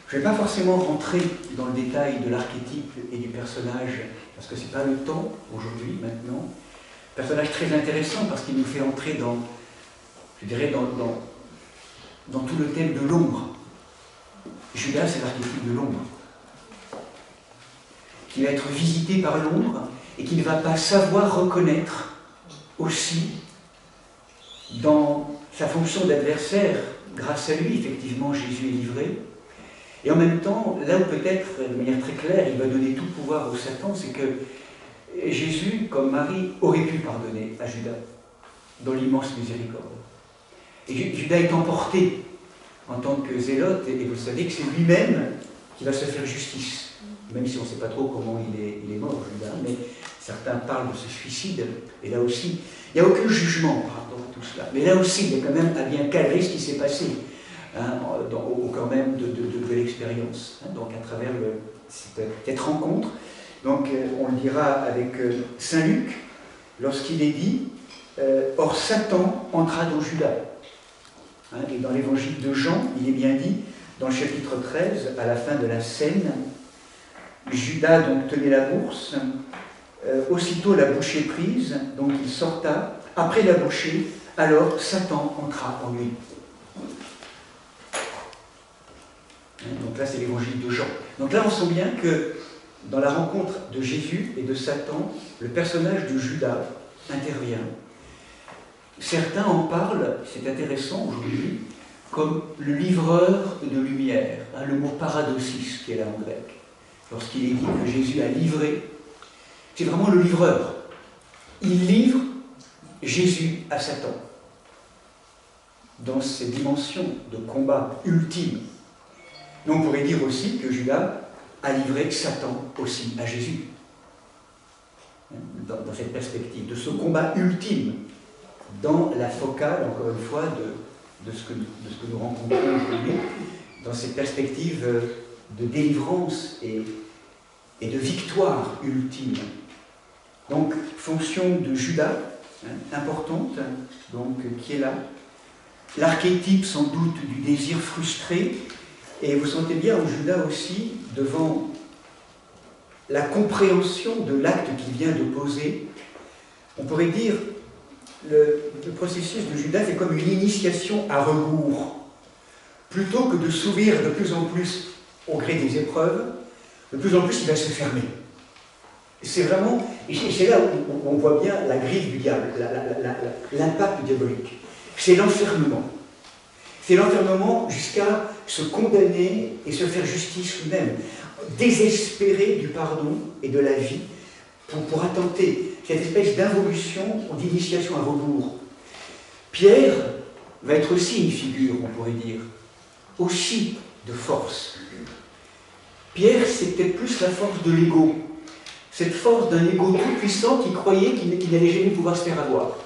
[SPEAKER 1] je ne vais pas forcément rentrer dans le détail de l'archétype et du personnage, parce que ce n'est pas le temps, aujourd'hui, maintenant. Personnage très intéressant, parce qu'il nous fait entrer dans, je dirais, dans tout le thème de l'ombre. Judas, c'est l'archétype de l'ombre. qui va être visité par l'ombre et qui ne va pas savoir reconnaître aussi dans sa fonction d'adversaire. Grâce à lui, effectivement, Jésus est livré. Et en même temps, là où peut-être, de manière très claire, il va donner tout pouvoir au Satan, c'est que Jésus, comme Marie, aurait pu pardonner à Judas, dans l'immense miséricorde. Et Judas est emporté en tant que zélote, et vous savez que c'est lui-même qui va se faire justice. Même si on ne sait pas trop comment il est mort, Judas, mais certains parlent de ce suicide, et là aussi, il n'y a aucun jugement par rapport à tout cela. Mais là aussi, il y a quand même à bien cadrer ce qui s'est passé, hein, au cœur même de l'expérience, hein, donc à travers cette rencontre. Donc on le dira avec Saint Luc, lorsqu'il est dit « Or Satan entra dans Judas ». Hein, et dans l'évangile de Jean, il est bien dit, dans le chapitre 13, à la fin de la scène, Judas donc tenait la bourse, aussitôt la bouchée prise, donc il sorta, après la bouchée, alors Satan entra en lui. Donc là c'est l'évangile de Jean. Donc là on sent bien que dans la rencontre de Jésus et de Satan, le personnage de Judas intervient. Certains en parlent, c'est intéressant aujourd'hui, comme le livreur de lumière, hein, le mot paradosis qui est là en grec. Lorsqu'il est dit que Jésus a livré, c'est vraiment le livreur. Il livre Jésus à Satan, dans ces dimensions de combat ultime. Mais on pourrait dire aussi que Judas a livré Satan aussi à Jésus. Dans cette perspective, de ce combat ultime, dans la focale, encore une fois, de ce que nous rencontrons aujourd'hui, dans cette perspective de délivrance et de victoire ultime. Donc, fonction de Judas, importante, donc, qui est là. L'archétype, sans doute, du désir frustré. Et vous sentez bien en Judas aussi, devant la compréhension de l'acte qu'il vient de poser, on pourrait dire le processus de Judas est comme une initiation à rebours. Plutôt que de s'ouvrir de plus en plus au gré des épreuves, de plus en plus il va se fermer. C'est vraiment, et c'est là où on voit bien la griffe du diable, l'impact diabolique. C'est l'enfermement. C'est l'enfermement jusqu'à se condamner et se faire justice lui-même, désespérer du pardon et de la vie pour attenter cette espèce d'involution ou d'initiation à rebours. Pierre va être aussi une figure, on pourrait dire, aussi de force. Pierre, c'était plus la force de l'ego, cette force d'un ego tout puissant qui croyait qu'il n'allait jamais pouvoir se faire avoir.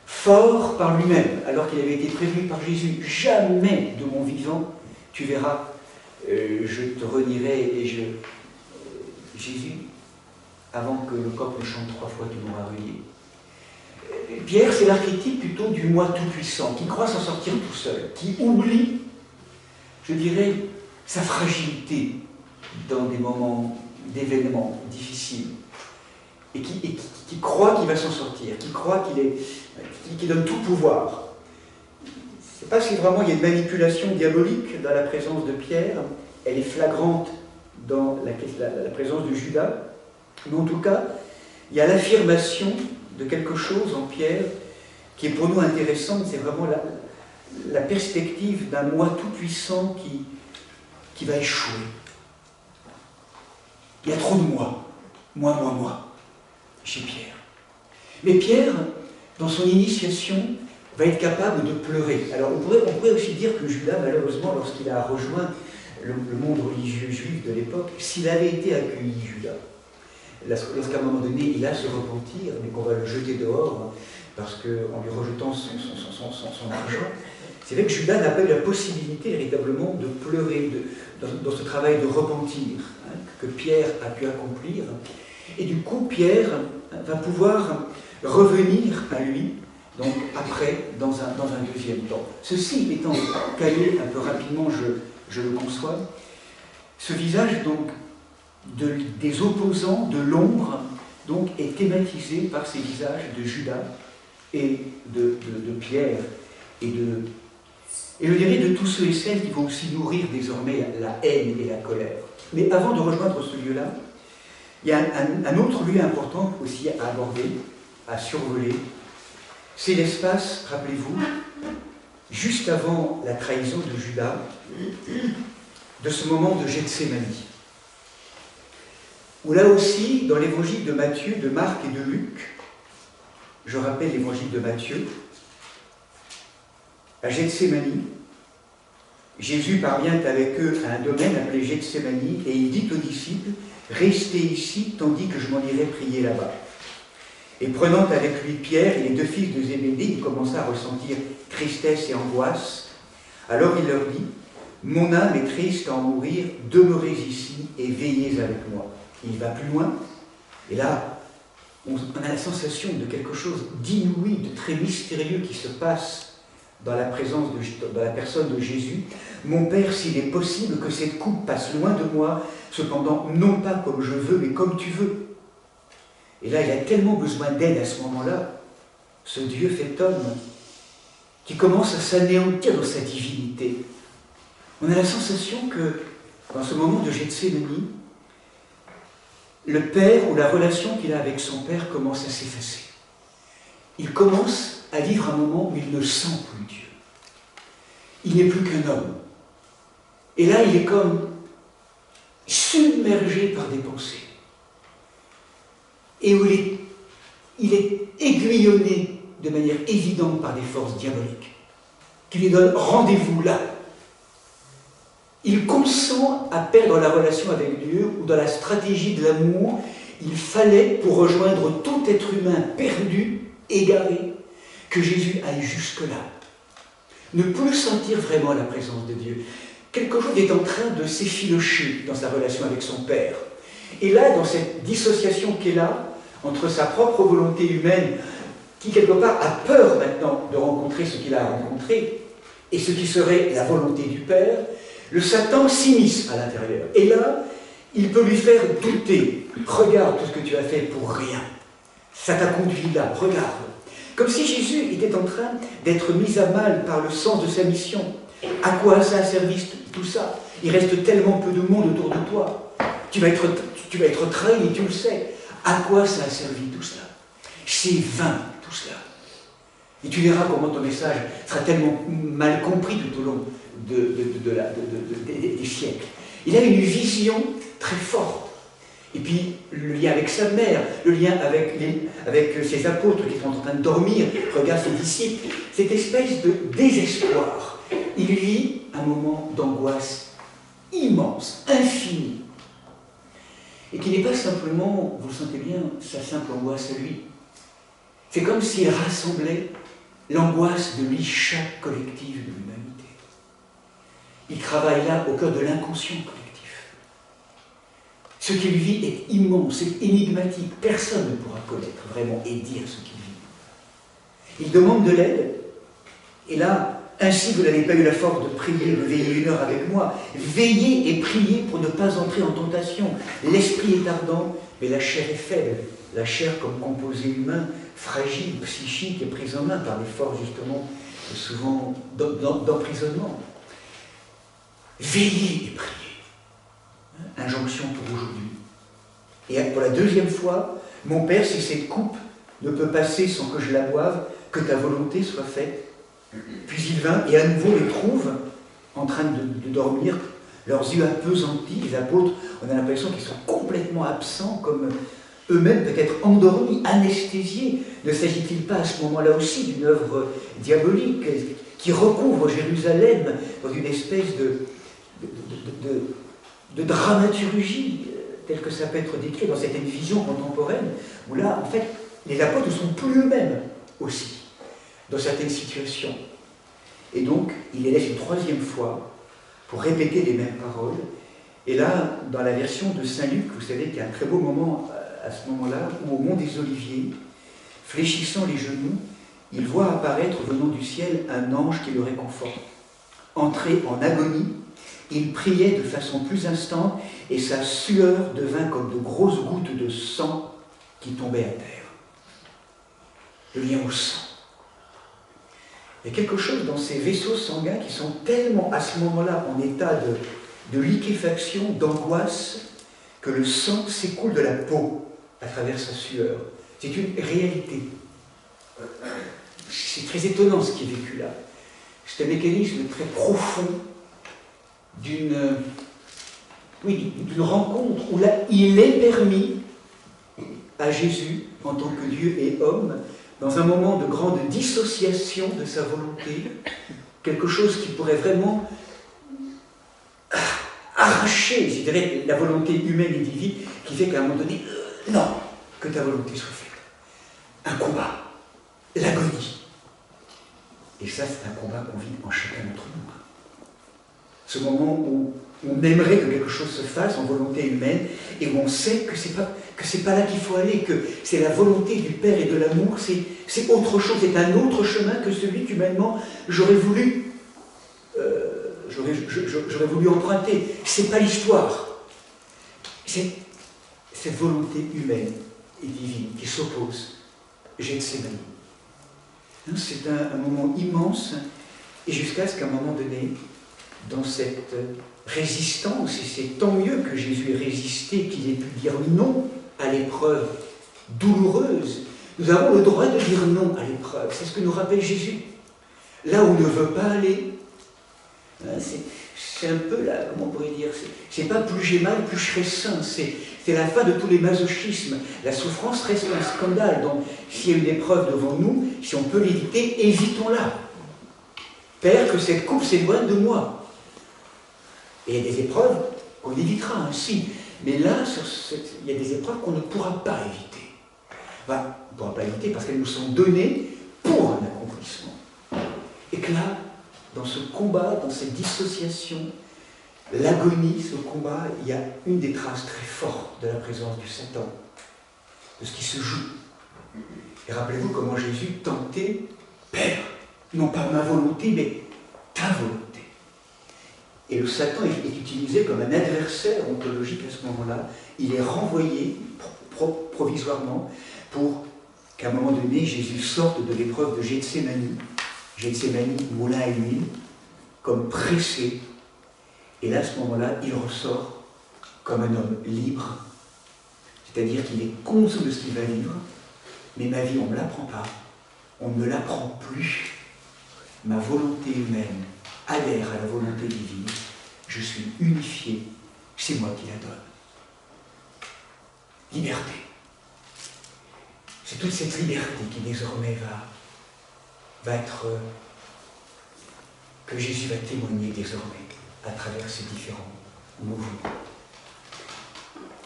[SPEAKER 1] Fort par lui-même, alors qu'il avait été prévenu par Jésus, jamais de mon vivant, tu verras, je te renierai et Jésus, avant que le coq ne chante 3 fois, tu m'auras renié. Pierre, c'est l'archétype plutôt du moi tout-puissant, qui croit s'en sortir tout seul, qui oublie, je dirais, sa fragilité dans des moments d'événements difficiles, et qui croit qu'il va s'en sortir, qui croit qu'il donne tout pouvoir. Je ne sais pas si vraiment il y a une manipulation diabolique dans la présence de Pierre, elle est flagrante dans la présence de Judas, mais en tout cas, il y a l'affirmation de quelque chose en Pierre qui est pour nous intéressante, c'est vraiment la perspective d'un moi tout-puissant qui va échouer. Il y a trop de moi, chez Pierre. Mais Pierre, dans son initiation, va être capable de pleurer. Alors on pourrait aussi dire que Judas, malheureusement, lorsqu'il a rejoint le monde religieux juif de l'époque, s'il avait été accueilli, Judas, lorsqu'à un moment donné, il a se repentir, mais qu'on va le jeter dehors, parce qu'en lui rejetant son argent, c'est vrai que Judas n'a pas eu la possibilité véritablement de pleurer dans ce travail de repentir, hein, que Pierre a pu accomplir. Et du coup, Pierre va pouvoir revenir à lui, donc après, dans un deuxième temps. Ceci étant calé un peu rapidement, je le conçois, ce visage donc des opposants, de l'ombre, donc est thématisé par ces visages de Judas et de Pierre et je dirais de tous ceux et celles qui vont aussi nourrir désormais la haine et la colère. Mais avant de rejoindre ce lieu-là, il y a un autre lieu important aussi à aborder, à survoler. C'est l'espace, rappelez-vous, juste avant la trahison de Judas, de ce moment de Gethsémani. Où là aussi, dans l'évangile de Matthieu, de Marc et de Luc, je rappelle l'évangile de Matthieu, à Gethsémani, Jésus parvient avec eux à un domaine appelé Gethsémani et il dit aux disciples, « Restez ici tandis que je m'en irai prier là-bas. » Et prenant avec lui Pierre et les deux fils de Zébédée, il commença à ressentir tristesse et angoisse. Alors il leur dit, « Mon âme est triste à en mourir, demeurez ici et veillez avec moi. » Il va plus loin, et là, on a la sensation de quelque chose d'inouï, de très mystérieux qui se passe dans la présence dans la personne de Jésus. « Mon Père, s'il est possible que cette coupe passe loin de moi, cependant, non pas comme je veux, mais comme tu veux. » Et là, il a tellement besoin d'aide à ce moment-là, ce Dieu fait homme, qui commence à s'anéantir dans sa divinité. On a la sensation que, dans ce moment de Gethsémani, le Père ou la relation qu'il a avec son Père commence à s'effacer. Il commence à vivre un moment où il ne sent plus Dieu. Il n'est plus qu'un homme. Et là, il est comme submergé par des pensées. Et où il est aiguillonné de manière évidente par des forces diaboliques, qui lui donnent rendez-vous là. Il consent à perdre la relation avec Dieu, ou dans la stratégie de l'amour, il fallait, pour rejoindre tout être humain perdu, égaré, que Jésus aille jusque-là. Ne plus sentir vraiment la présence de Dieu. Quelque chose est en train de s'effilocher dans sa relation avec son Père. Et là, dans cette dissociation qui est là, entre sa propre volonté humaine, qui quelque part a peur maintenant de rencontrer ce qu'il a rencontré, et ce qui serait la volonté du Père, le Satan s'immisce à l'intérieur. Et là, il peut lui faire douter. Regarde tout ce que tu as fait pour rien. Ça t'a conduit là, regarde. Comme si Jésus était en train d'être mis à mal par le sens de sa mission. À quoi ça a servi tout ça? Il reste tellement peu de monde autour de toi. Tu vas être trahi, tu le sais. À quoi ça a servi tout cela? C'est vain tout cela. Et tu verras comment ton message sera tellement mal compris tout au long des siècles. Il a une vision très forte. Et puis, le lien avec sa mère, le lien avec ses apôtres qui sont en train de dormir, regarde ses disciples, cette espèce de désespoir. Il vit un moment d'angoisse immense, infinie. Et qui n'est pas simplement, vous le sentez bien, sa simple angoisse à lui. C'est comme s'il rassemblait l'angoisse de l'isha collective de l'humanité. Il travaille là au cœur de l'inconscient collectif. Ce qu'il vit est immense, c'est énigmatique. Personne ne pourra connaître vraiment et dire ce qu'il vit. Il demande de l'aide, et là, ainsi vous n'avez pas eu la force de prier, de veiller 1 heure avec moi. Veillez et priez pour ne pas entrer en tentation. L'esprit est ardent, mais la chair est faible. La chair comme composé humain, fragile, psychique et prise en main par les forces justement, souvent d'emprisonnement. Veillez et priez. Injonction pour aujourd'hui. Et pour la deuxième fois, mon Père, si cette coupe ne peut passer sans que je la boive, que ta volonté soit faite. Puis il vint et à nouveau les trouve en train de dormir, leurs yeux appesantis, les apôtres, on a l'impression qu'ils sont complètement absents, comme eux-mêmes peut-être endormis, anesthésiés. Ne s'agit-il pas à ce moment-là aussi d'une œuvre diabolique qui recouvre Jérusalem dans une espèce de dramaturgie, telle que ça peut être décrit dans cette vision contemporaine, où là, en fait, les apôtres ne sont plus eux-mêmes aussi, dans certaines situations. Et donc, il les laisse une troisième fois pour répéter les mêmes paroles. Et là, dans la version de Saint Luc, vous savez qu'il y a un très beau moment à ce moment-là, où au mont des Oliviers, fléchissant les genoux, il voit apparaître venant du ciel un ange qui le réconforte. Entré en agonie, il priait de façon plus instante et sa sueur devint comme de grosses gouttes de sang qui tombaient à terre. Le lien au sang. Il y a quelque chose dans ces vaisseaux sanguins qui sont tellement à ce moment-là en état de liquéfaction, d'angoisse, que le sang s'écoule de la peau à travers sa sueur. C'est une réalité. C'est très étonnant ce qui est vécu là. C'est un mécanisme très profond d'une rencontre où là, il est permis à Jésus, en tant que Dieu et homme, dans un moment de grande dissociation de sa volonté, quelque chose qui pourrait vraiment arracher, je dirais, la volonté humaine et divine, qui fait qu'à un moment donné, non, que ta volonté soit faite. Un combat, l'agonie. Et ça, c'est un combat qu'on vit en chacun d'entre nous. Ce moment où on aimerait que quelque chose se fasse en volonté humaine, et où on sait que c'est pas là qu'il faut aller, que c'est la volonté du Père et de l'amour, c'est autre chose, c'est un autre chemin que celui qu'humainement j'aurais voulu emprunter. C'est pas l'histoire. C'est cette volonté humaine et divine qui s'oppose. Gethsémani. C'est un moment immense, et jusqu'à ce qu'à un moment donné, dans cette résistance, et c'est tant mieux que Jésus ait résisté, qu'il ait pu dire non à l'épreuve douloureuse. Nous avons le droit de dire non à l'épreuve, c'est ce que nous rappelle Jésus. Là où on ne veut pas aller, c'est un peu là, comment on pourrait dire, c'est pas plus j'ai mal, plus je serai saint, c'est la fin de tous les masochismes. La souffrance reste un scandale, donc s'il y a une épreuve devant nous, si on peut l'éviter, évitons-la. Père, que cette coupe s'éloigne de moi. Et il y a des épreuves qu'on évitera ainsi. Mais là, il y a des épreuves qu'on ne pourra pas éviter. Enfin, on ne pourra pas éviter parce qu'elles nous sont données pour un accomplissement. Et que là, dans ce combat, dans cette dissociation, l'agonie, ce combat, il y a une des traces très fortes de la présence du Satan, de ce qui se joue. Et rappelez-vous comment Jésus tentait, Père, non pas ma volonté, mais ta volonté. Et le Satan est utilisé comme un adversaire ontologique à ce moment-là. Il est renvoyé provisoirement pour qu'à un moment donné, Jésus sorte de l'épreuve de Gethsémani, moulin à huile, comme pressé. Et là, à ce moment-là, il ressort comme un homme libre. C'est-à-dire qu'il est conscient de ce qu'il va vivre, mais ma vie, on ne me l'apprend pas. On ne me l'apprend plus. Ma volonté humaine adhère à la volonté divine, je suis unifié, c'est moi qui la donne. Liberté. C'est toute cette liberté qui désormais va être, que Jésus va témoigner désormais à travers ces différents mouvements.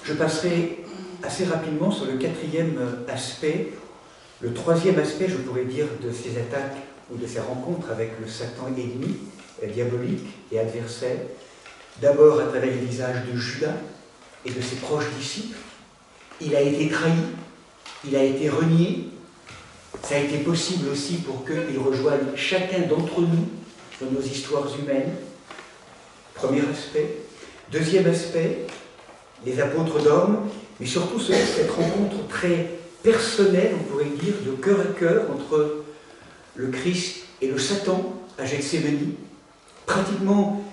[SPEAKER 1] Je passerai assez rapidement sur le quatrième aspect. Le troisième aspect, je pourrais dire, de ces attaques ou de ces rencontres avec le Satan ennemi, diabolique et adversaire, d'abord à travers le visage de Judas et de ses proches disciples. Il a été trahi, il a été renié. Ça a été possible aussi pour qu'il rejoigne chacun d'entre nous dans nos histoires humaines. Premier aspect. Deuxième aspect, les apôtres d'hommes, mais surtout cette rencontre très personnelle, on pourrait dire, de cœur à cœur entre le Christ et le Satan à Gethsémani, pratiquement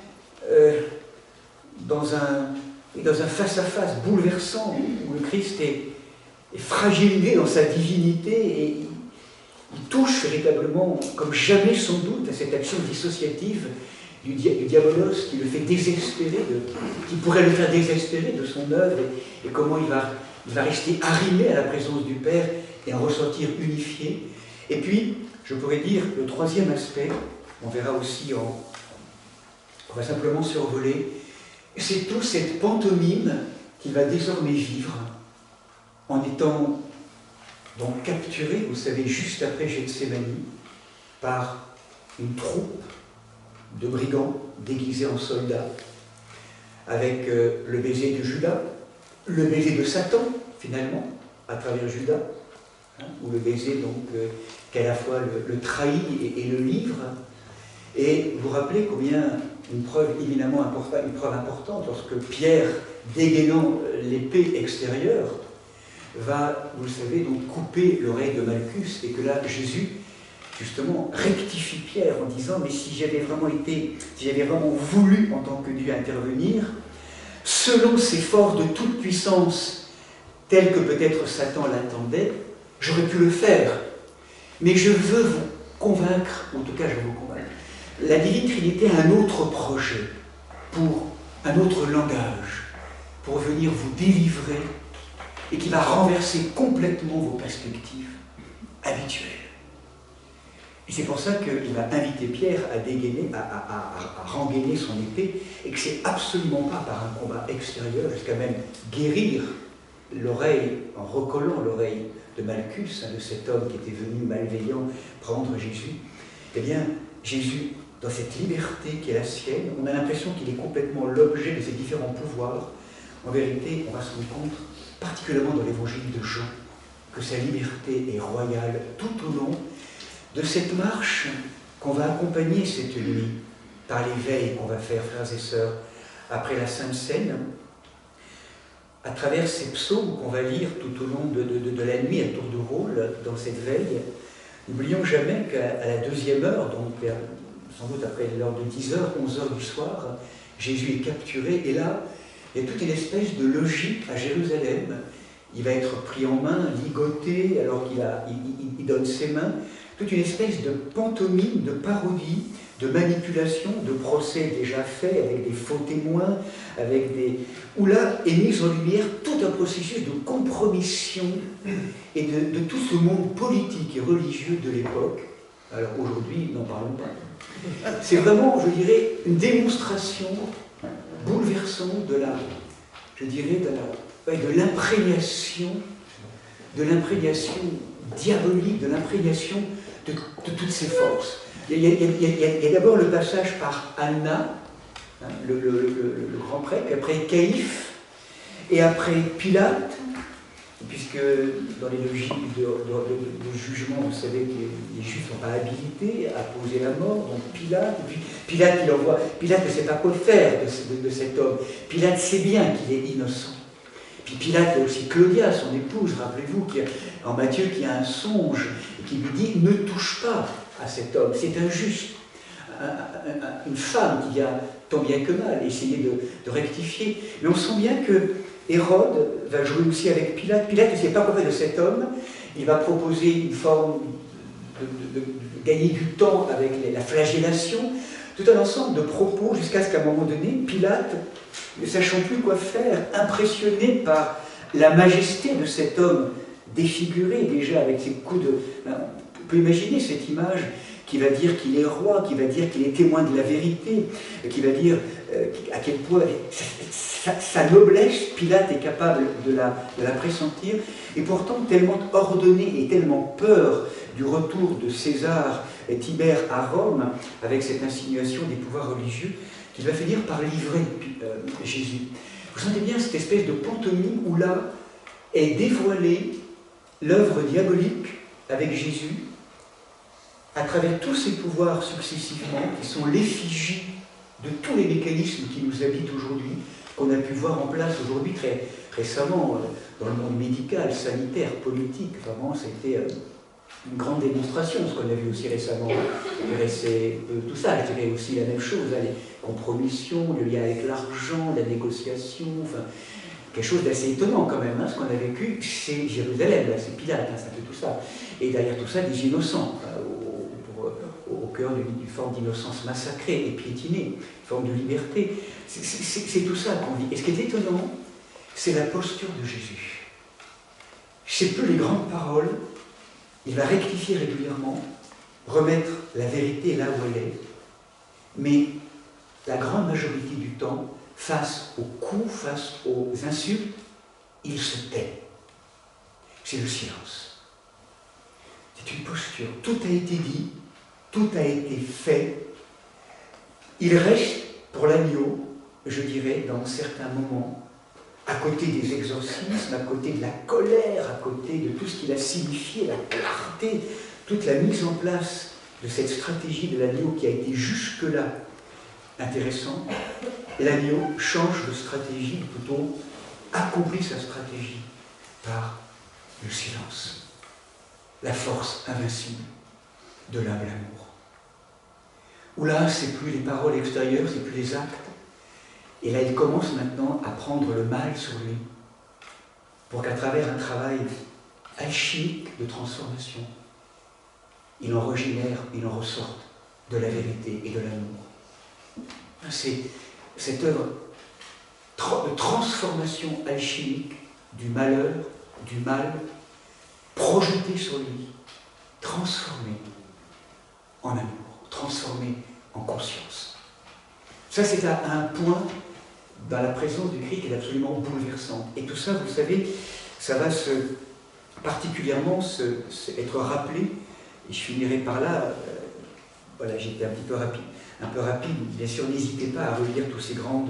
[SPEAKER 1] dans un face-à-face bouleversant où le Christ est fragilisé dans sa divinité et il touche véritablement, comme jamais sans doute, à cette action dissociative du diabolos qui le fait désespérer, qui pourrait le faire désespérer de son œuvre et comment il va rester arrimé à la présence du Père et en ressortir unifié. Et puis, je pourrais dire, le troisième aspect, on verra aussi, on va simplement survoler, c'est toute cette pantomime qu'il va désormais vivre en étant donc capturé, vous savez, juste après Gethsémani, par une troupe de brigands déguisés en soldats, avec le baiser de Judas, le baiser de Satan, finalement, à travers Judas, ou le baiser donc qu'à la fois le trahit et le livre. Et vous vous rappelez combien une preuve éminemment importante, une preuve importante, lorsque Pierre, dégainant l'épée extérieure, va, vous le savez, donc couper l'oreille de Malchus, et que là, Jésus justement, rectifie Pierre en disant « Mais si j'avais vraiment voulu, en tant que Dieu, intervenir, selon ces forces de toute puissance, telles que peut-être Satan l'attendait, j'aurais pu le faire. Mais je veux vous convaincre, en tout cas je veux vous convaincre, la Divine Trinité a un autre projet, pour un autre langage, pour venir vous délivrer et qui va renverser complètement vos perspectives habituelles. » Et c'est pour ça qu'il va inviter Pierre à dégainer, à rengainer son épée, et que c'est absolument pas par un combat extérieur, jusqu'à même guérir l'oreille, en recollant l'oreille de Malchus, de cet homme qui était venu malveillant prendre Jésus. Eh bien, Jésus, dans cette liberté qui est la sienne, on a l'impression qu'il est complètement l'objet de ses différents pouvoirs. En vérité, on va se rendre compte, particulièrement dans l'évangile de Jean, que sa liberté est royale tout au long de cette marche qu'on va accompagner cette nuit par les veilles qu'on va faire, frères et sœurs, après la Sainte Seine, à travers ces psaumes qu'on va lire tout au long de la nuit à tour de rôle dans cette veille. N'oublions jamais qu'à la 2e heure, donc sans doute après l'heure de 10h, 11h du soir, Jésus est capturé, et là, il y a toute une espèce de logique à Jérusalem. Il va être pris en main, ligoté, alors qu'il donne ses mains. Toute une espèce de pantomime, de parodie, de manipulation, de procès déjà faits avec des faux témoins, où là est mise en lumière tout un processus de compromission et de tout ce monde politique et religieux de l'époque. Alors aujourd'hui, n'en parlons pas. C'est vraiment, je dirais, une démonstration bouleversante de l'imprégnation diabolique, de l'imprégnation de toutes ces forces. Il y a d'abord le passage par Anna, hein, le grand prêtre, après Caïphe, et après Pilate, puisque dans les logiques de jugement, vous savez que les Juifs ne sont pas habilités à poser la mort, donc Pilate, et puis Pilate ne sait pas quoi faire de cet homme. Pilate sait bien qu'il est innocent. Puis Pilate, il y a aussi Claudia, son épouse, rappelez-vous, en Matthieu, qui a un songe, et qui lui dit « Ne touche pas à cet homme, c'est injuste. » Une femme qui a tant bien que mal essayé de rectifier. Mais on sent bien que Hérode va jouer aussi avec Pilate. Pilate ne sait pas quoi faire de cet homme. Il va proposer une forme de gagner du temps avec la flagellation. Tout un ensemble de propos jusqu'à ce qu'à un moment donné, Pilate, ne sachant plus quoi faire, impressionné par la majesté de cet homme défiguré déjà avec ses coups de... On peut imaginer cette image qui va dire qu'il est roi, qui va dire qu'il est témoin de la vérité, qui va dire à quel point sa noblesse, Pilate est capable de la pressentir, et pourtant tellement ordonné et tellement peur du retour de César et Tibère à Rome, avec cette insinuation des pouvoirs religieux, qu'il va finir par livrer Jésus. Vous sentez bien cette espèce de pantomime où là est dévoilée l'œuvre diabolique avec Jésus, à travers tous ces pouvoirs successivement, qui sont l'effigie de tous les mécanismes qui nous habitent aujourd'hui, qu'on a pu voir en place aujourd'hui très récemment dans le monde médical, sanitaire, politique. Vraiment, c'était une grande démonstration, ce qu'on a vu aussi récemment. C'est tout ça, je dirais aussi la même chose, les compromissions, le lien avec l'argent, la négociation, enfin, quelque chose d'assez étonnant quand même. Ce qu'on a vécu, c'est Jérusalem, là, c'est Pilate, c'est un peu tout ça. Et derrière tout ça, des innocents, au cœur d'une forme d'innocence massacrée et piétinée, une forme de liberté. C'est tout ça qu'on vit. Et ce qui est étonnant, c'est la posture de Jésus. C'est plus les grandes paroles, il va rectifier régulièrement, remettre la vérité là où elle est, mais la grande majorité du temps, face aux coups, face aux insultes, il se tait. C'est le silence. C'est une posture. Tout a été dit, tout a été fait. Il reste pour l'agneau, je dirais, dans certains moments, à côté des exorcismes, à côté de la colère, à côté de tout ce qu'il a signifié, la clarté, toute la mise en place de cette stratégie de l'agneau qui a été jusque-là intéressante, l'agneau change de stratégie, plutôt accomplit sa stratégie par le silence, la force invincible. de l'humble amour. Où là, c'est plus les paroles extérieures, c'est plus les actes. Et là, il commence maintenant à prendre le mal sur lui, pour qu'à travers un travail alchimique de transformation, il en régénère, il en ressorte de la vérité et de l'amour. C'est cette œuvre de transformation alchimique du malheur, du mal, projeté sur lui, transformé en amour, transformé en conscience. Ça, c'est à un point dans la présence du Christ qui est absolument bouleversant. Et tout ça, vous savez, ça va particulièrement être rappelé, et je finirai par là, voilà, j'étais un peu rapide, bien sûr, n'hésitez pas à relire tous ces grands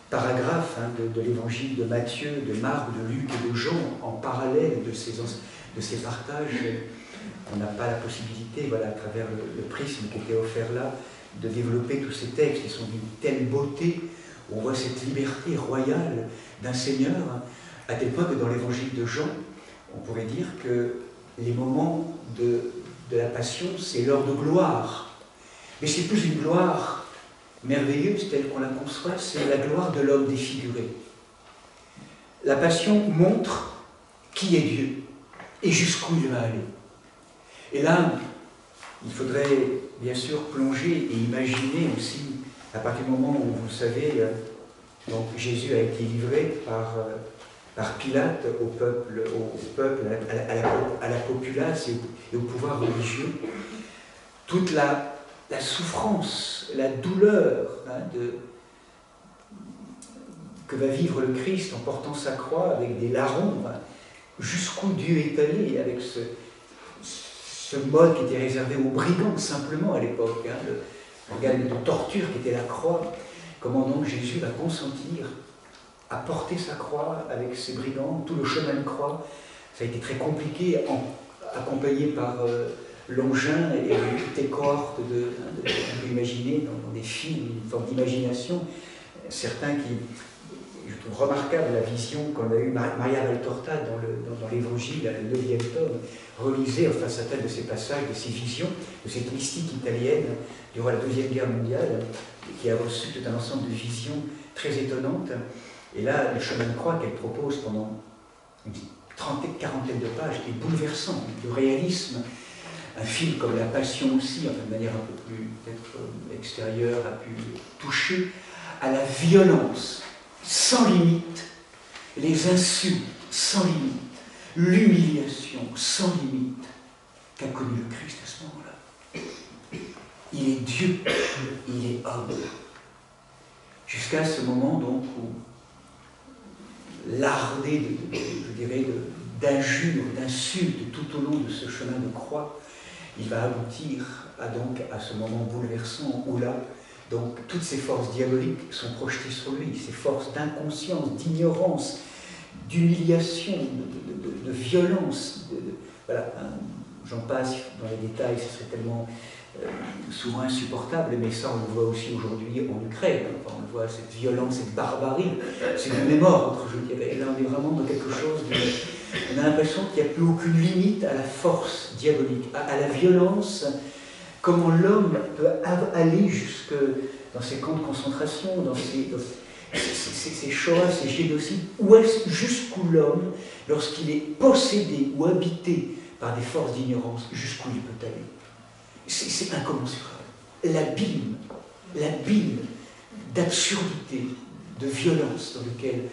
[SPEAKER 1] paragraphes de l'évangile de Matthieu, de Marc, de Luc et de Jean, en parallèle de ces partages. On n'a pas la possibilité, voilà, à travers le prisme qui était offert là, de développer tous ces textes qui sont d'une telle beauté, où on voit cette liberté royale d'un Seigneur, à tel point que dans l'évangile de Jean, on pourrait dire que les moments de la Passion, c'est l'heure de gloire. Mais c'est plus une gloire merveilleuse telle qu'on la conçoit, c'est la gloire de l'homme défiguré. La Passion montre qui est Dieu et jusqu'où il va aller. Et là, il faudrait bien sûr plonger et imaginer aussi, à partir du moment où, vous savez, donc Jésus a été livré par Pilate au peuple, à la populace et au pouvoir religieux, toute la souffrance, la douleur que va vivre le Christ en portant sa croix avec des larrons, jusqu'où Dieu est allé avec ce mode qui était réservé aux brigands simplement à l'époque, l'organe de torture qui était la croix. Comment donc Jésus va consentir à porter sa croix avec ses brigands, tout le chemin de croix. Ça a été très compliqué, accompagné par l'engin et toutes les cohortes vous imaginez, dans des films, une forme d'imagination. Certains qui, je trouve remarquable la vision qu'on a eue, Maria Valtorta dans l'Évangile, le 9e tome, relisait enfin certains de ces passages, de ces visions, de cette mystique italienne durant la Deuxième Guerre mondiale, qui a reçu tout un ensemble de visions très étonnantes. Et là, le chemin de croix qu'elle propose pendant une quarantaine de pages est bouleversant, le réalisme. Un film comme La Passion aussi, enfin, de manière un peu plus peut-être extérieure, a pu toucher à la violence sans limite, les insultes sans limite, l'humiliation sans limite qu'a connu le Christ à ce moment-là. Il est Dieu, il est homme. Jusqu'à ce moment donc où lardé, je dirais, d'injures, d'insultes tout au long de ce chemin de croix, il va aboutir à ce moment bouleversant où là, donc, toutes ces forces diaboliques sont projetées sur lui, ces forces d'inconscience, d'ignorance, d'humiliation, de violence. Voilà, j'en passe dans les détails, ce serait tellement souvent insupportable, mais ça on le voit aussi aujourd'hui en Ukraine. Enfin, on le voit, cette violence, cette barbarie, c'est du même ordre, je dirais. Et là on est vraiment dans quelque chose on a l'impression qu'il n'y a plus aucune limite à la force diabolique, à la violence. Comment l'homme peut aller jusque dans ces camps de concentration, dans ces Shoahs, ces génocides, où est-ce jusqu'où l'homme, lorsqu'il est possédé ou habité par des forces d'ignorance, jusqu'où il peut aller. C'est incommensurable. L'abîme d'absurdité, de violence dans lequel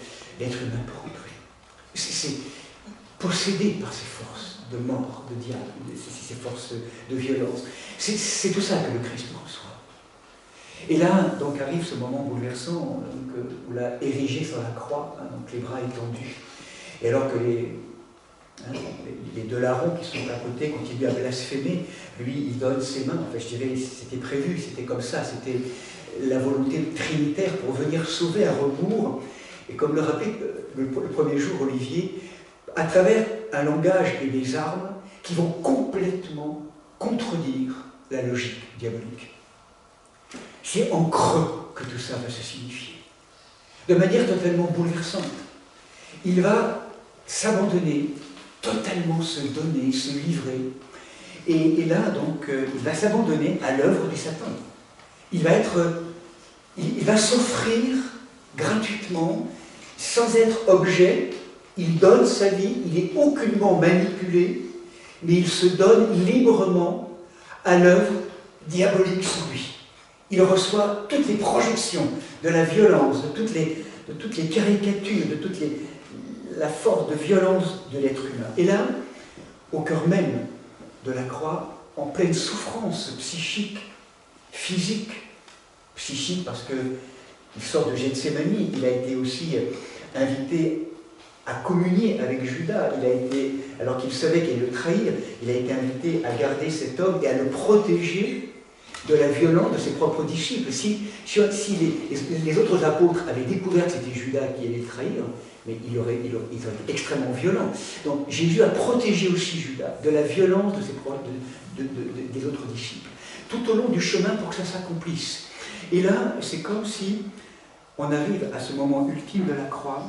[SPEAKER 1] l'être humain peut rentrer. C'est possédé par ces forces de mort, de diable, ces forces de violence. C'est tout ça que le Christ reçoit. Et là, donc, arrive ce moment bouleversant, où l'a érigé sur la croix, donc les bras étendus. Et alors que les deux larrons qui sont à côté continuent à blasphémer, lui, il donne ses mains. Enfin, je dirais, c'était prévu, c'était comme ça, c'était la volonté trinitaire pour venir sauver à rebours. Et comme le rappelait le premier jour Olivier, à travers un langage et des armes qui vont complètement contredire la logique diabolique. C'est en creux que tout ça va se signifier. De manière totalement bouleversante. Il va s'abandonner, totalement se donner, se livrer. Et là, donc, il va s'abandonner à l'œuvre du Satan. Il va s'offrir gratuitement, sans être objet. Il donne sa vie, il n'est aucunement manipulé, mais il se donne librement à l'œuvre diabolique sur lui. Il reçoit toutes les projections de la violence, de toutes les caricatures, de la force de violence de l'être humain. Et là, au cœur même de la croix, en pleine souffrance psychique, physique, psychique parce qu'il sort de Gethsémani, il a été aussi invité à communier avec Judas, alors qu'il savait qu'il allait le trahir, il a été invité à garder cet homme et à le protéger de la violence de ses propres disciples. Si les autres apôtres avaient découvert que c'était Judas qui allait le trahir, mais ils auraient été extrêmement violents. Donc Jésus a protégé aussi Judas de la violence des autres disciples, tout au long du chemin pour que ça s'accomplisse. Et là, c'est comme si on arrive à ce moment ultime de la croix,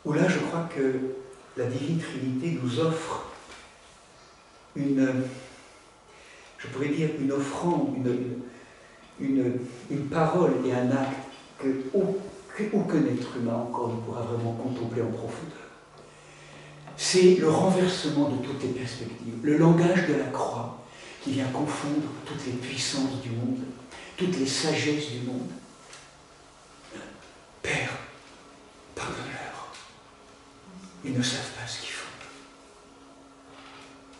[SPEAKER 1] où là, je crois que la Divine Trinité nous offre je pourrais dire une offrande, une parole et un acte qu'aucun être humain encore ne pourra vraiment contempler en profondeur. C'est le renversement de toutes les perspectives, le langage de la croix qui vient confondre toutes les puissances du monde, toutes les sagesses du monde. Père, pardonne-leur, ils ne savent pas ce qu'ils font.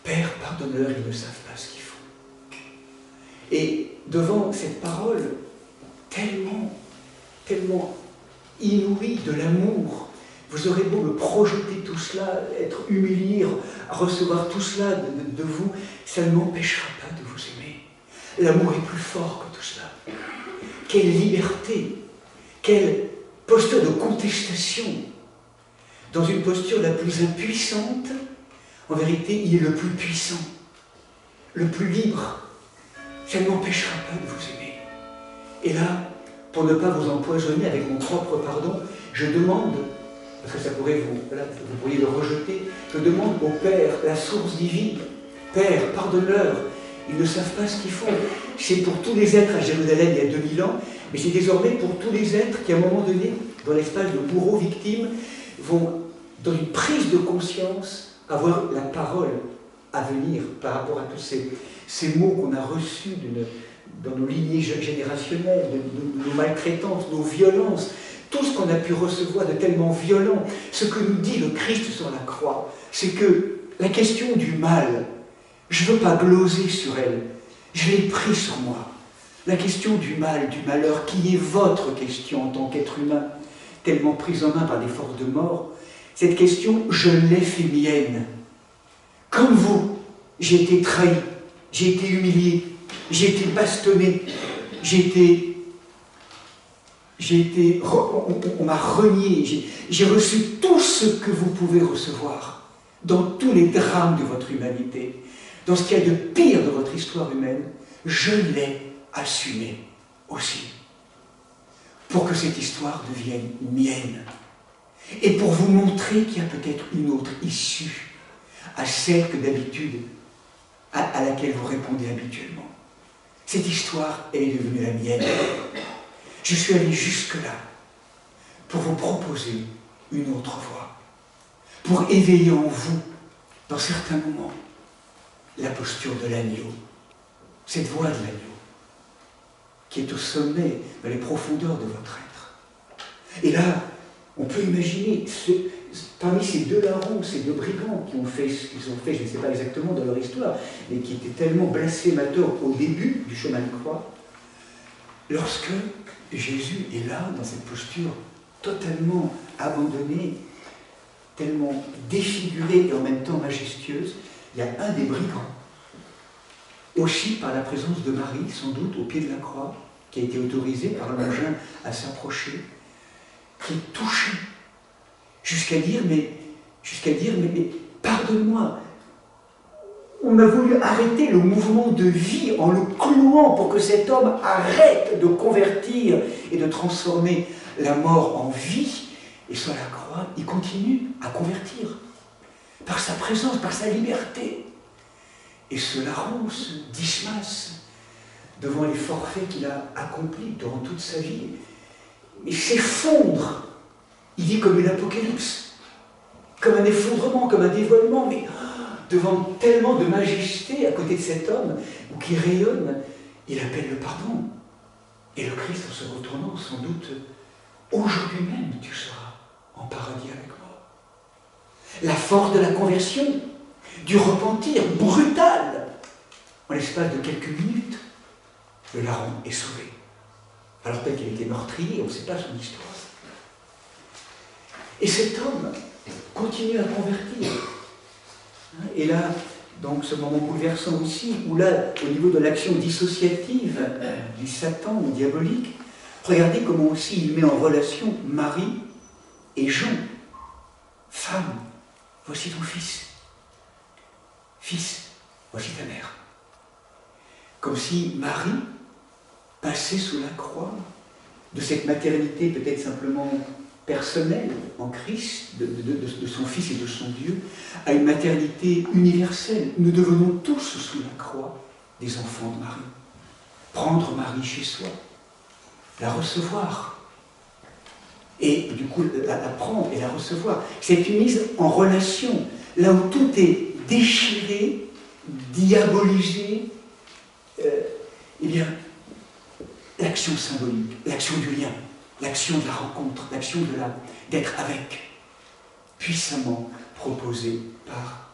[SPEAKER 1] Père, pardonne-leur, ils ne savent pas ce qu'ils font. Et devant cette parole tellement inouïe de l'amour, vous aurez beau me projeter tout cela, être humilié, recevoir tout cela de vous, ça ne m'empêchera pas de vous aimer. L'amour est plus fort que tout cela. Quelle liberté, quelle posture de contestation. Dans une posture la plus impuissante, en vérité, il est le plus puissant, le plus libre. Ça ne m'empêchera pas de vous aimer. Et là, pour ne pas vous empoisonner avec mon propre pardon, je demande, parce que ça pourrait vous pourriez le rejeter, je demande au Père, la source divine, Père, pardonne-leur, ils ne savent pas ce qu'ils font. C'est pour tous les êtres à Jérusalem il y a 2000 ans, mais c'est désormais pour tous les êtres qui, à un moment donné, dans l'espace de bourreaux victimes, vont, dans une prise de conscience, avoir la parole à venir par rapport à tous ces mots qu'on a reçus dans nos lignées générationnelles, de nos maltraitances, nos violences, tout ce qu'on a pu recevoir de tellement violent. Ce que nous dit le Christ sur la croix, c'est que la question du mal, je ne veux pas gloser sur elle, je l'ai pris sur moi. La question du mal, du malheur, qui est votre question en tant qu'être humain, tellement prise en main par des forces de mort, cette question, je l'ai fait mienne. Comme vous, j'ai été trahi, j'ai été humilié, j'ai été bastonné, on m'a renié, j'ai reçu tout ce que vous pouvez recevoir dans tous les drames de votre humanité, dans ce qu'il y a de pire de votre histoire humaine, je l'ai assumé aussi, pour que cette histoire devienne mienne, et pour vous montrer qu'il y a peut-être une autre issue à celle que d'habitude, à laquelle vous répondez habituellement. Cette histoire, elle est devenue la mienne. Je suis allé jusque-là pour vous proposer une autre voie, pour éveiller en vous, dans certains moments, la posture de l'agneau, cette voie de l'agneau, qui est au sommet, dans les profondeurs de votre être. Et là, on peut imaginer, parmi ces deux larrons, ces deux brigands qui ont fait ce qu'ils ont fait, je ne sais pas exactement dans leur histoire, mais qui étaient tellement blasphémateurs au début du chemin de croix, lorsque Jésus est là, dans cette posture totalement abandonnée, tellement défigurée et en même temps majestueuse, il y a un des brigands, aussi par la présence de Marie, sans doute, au pied de la croix, qui a été autorisé par l'engin à s'approcher, qui est touché, jusqu'à dire, mais pardonne-moi, on a voulu arrêter le mouvement de vie en le clouant pour que cet homme arrête de convertir et de transformer la mort en vie, et sur la croix, il continue à convertir, par sa présence, par sa liberté. et se larousse, Dismas, devant les forfaits qu'il a accomplis durant toute sa vie, et s'effondre, il dit comme une apocalypse, comme un effondrement, comme un dévoilement, mais devant tellement de majesté à côté de cet homme qui rayonne, il appelle le pardon. Et le Christ, en se retournant, sans doute, aujourd'hui même, tu seras en paradis avec moi. La force de la conversion, du repentir brutal, en l'espace de quelques minutes, le larron est sauvé. Alors peut-être qu'il a été meurtrier, on ne sait pas son histoire. Et cet homme continue à convertir. Et là, donc ce moment bouleversant aussi, où là, au niveau de l'action dissociative du Satan ou diabolique, regardez comment aussi il met en relation Marie et Jean. Femme, voici ton fils. Fils, voici ta mère. Comme si Marie passait sous la croix de cette maternité peut-être simplement personnelle en Christ, de son Fils et de son Dieu, à une maternité universelle. Nous devenons tous sous la croix des enfants de Marie. Prendre Marie chez soi, la recevoir, et du coup la prendre et la recevoir. C'est une mise en relation, là où tout est déchiré, diabolisé, eh bien, l'action symbolique, l'action du lien, l'action de la rencontre, l'action d'être avec, puissamment proposée par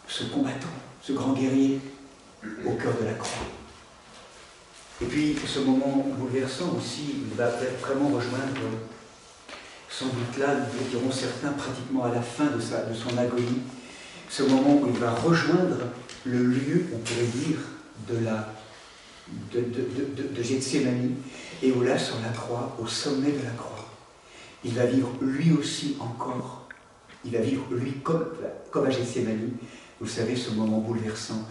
[SPEAKER 1] ce combattant, ce grand guerrier au cœur de la croix. Et puis, ce moment bouleversant aussi, il va vraiment rejoindre, sans doute là, diront certains, pratiquement à la fin de son agonie, ce moment où il va rejoindre le lieu, on pourrait dire, de Gethsémani, et où là, sur la croix, au sommet de la croix, il va vivre lui aussi encore, il va vivre lui comme à Gethsémani, vous savez, ce moment bouleversant,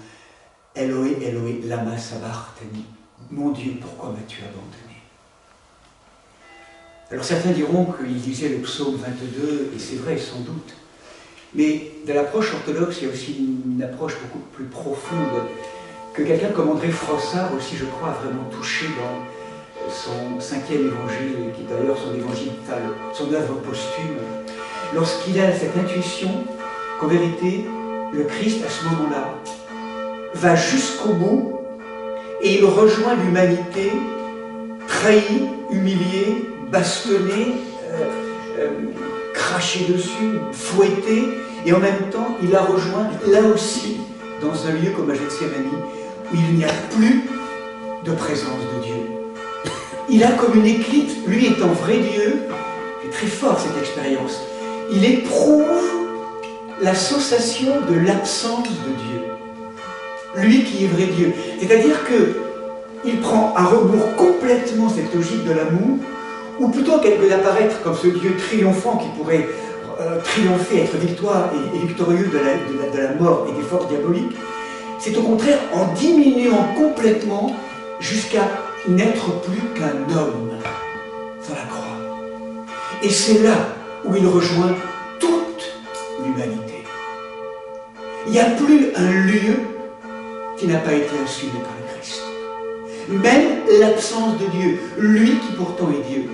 [SPEAKER 1] Eloé, Eloé, lama sabachthani, mon Dieu, pourquoi m'as-tu abandonné? Alors certains diront qu'il disait le psaume 22, et c'est vrai, sans doute, mais de l'approche orthodoxe, il y a aussi une approche beaucoup plus profonde, que quelqu'un comme André Frossard aussi, je crois, a vraiment touché dans son 5e évangile, qui est d'ailleurs son évangile, son œuvre posthume, lorsqu'il a cette intuition qu'en vérité, le Christ, à ce moment-là, va jusqu'au bout et il rejoint l'humanité, trahi, humilié, bastonné, craché dessus, fouetté, et en même temps, il a rejoint, là aussi, dans un lieu comme à Gethsémani, où il n'y a plus de présence de Dieu. Il a comme une éclipse, lui étant vrai Dieu, c'est très fort cette expérience, il éprouve la sensation de l'absence de Dieu. Lui qui est vrai Dieu. C'est-à-dire qu'il prend à rebours complètement cette logique de l'amour, ou plutôt que d'apparaître comme ce Dieu triomphant qui pourrait triompher, être victoire et victorieux de la mort et des forces diaboliques, c'est au contraire en diminuant complètement jusqu'à n'être plus qu'un homme sur la croix. Et c'est là où il rejoint toute l'humanité. Il n'y a plus un lieu qui n'a pas été assumé par le Christ. Même l'absence de Dieu, lui qui pourtant est Dieu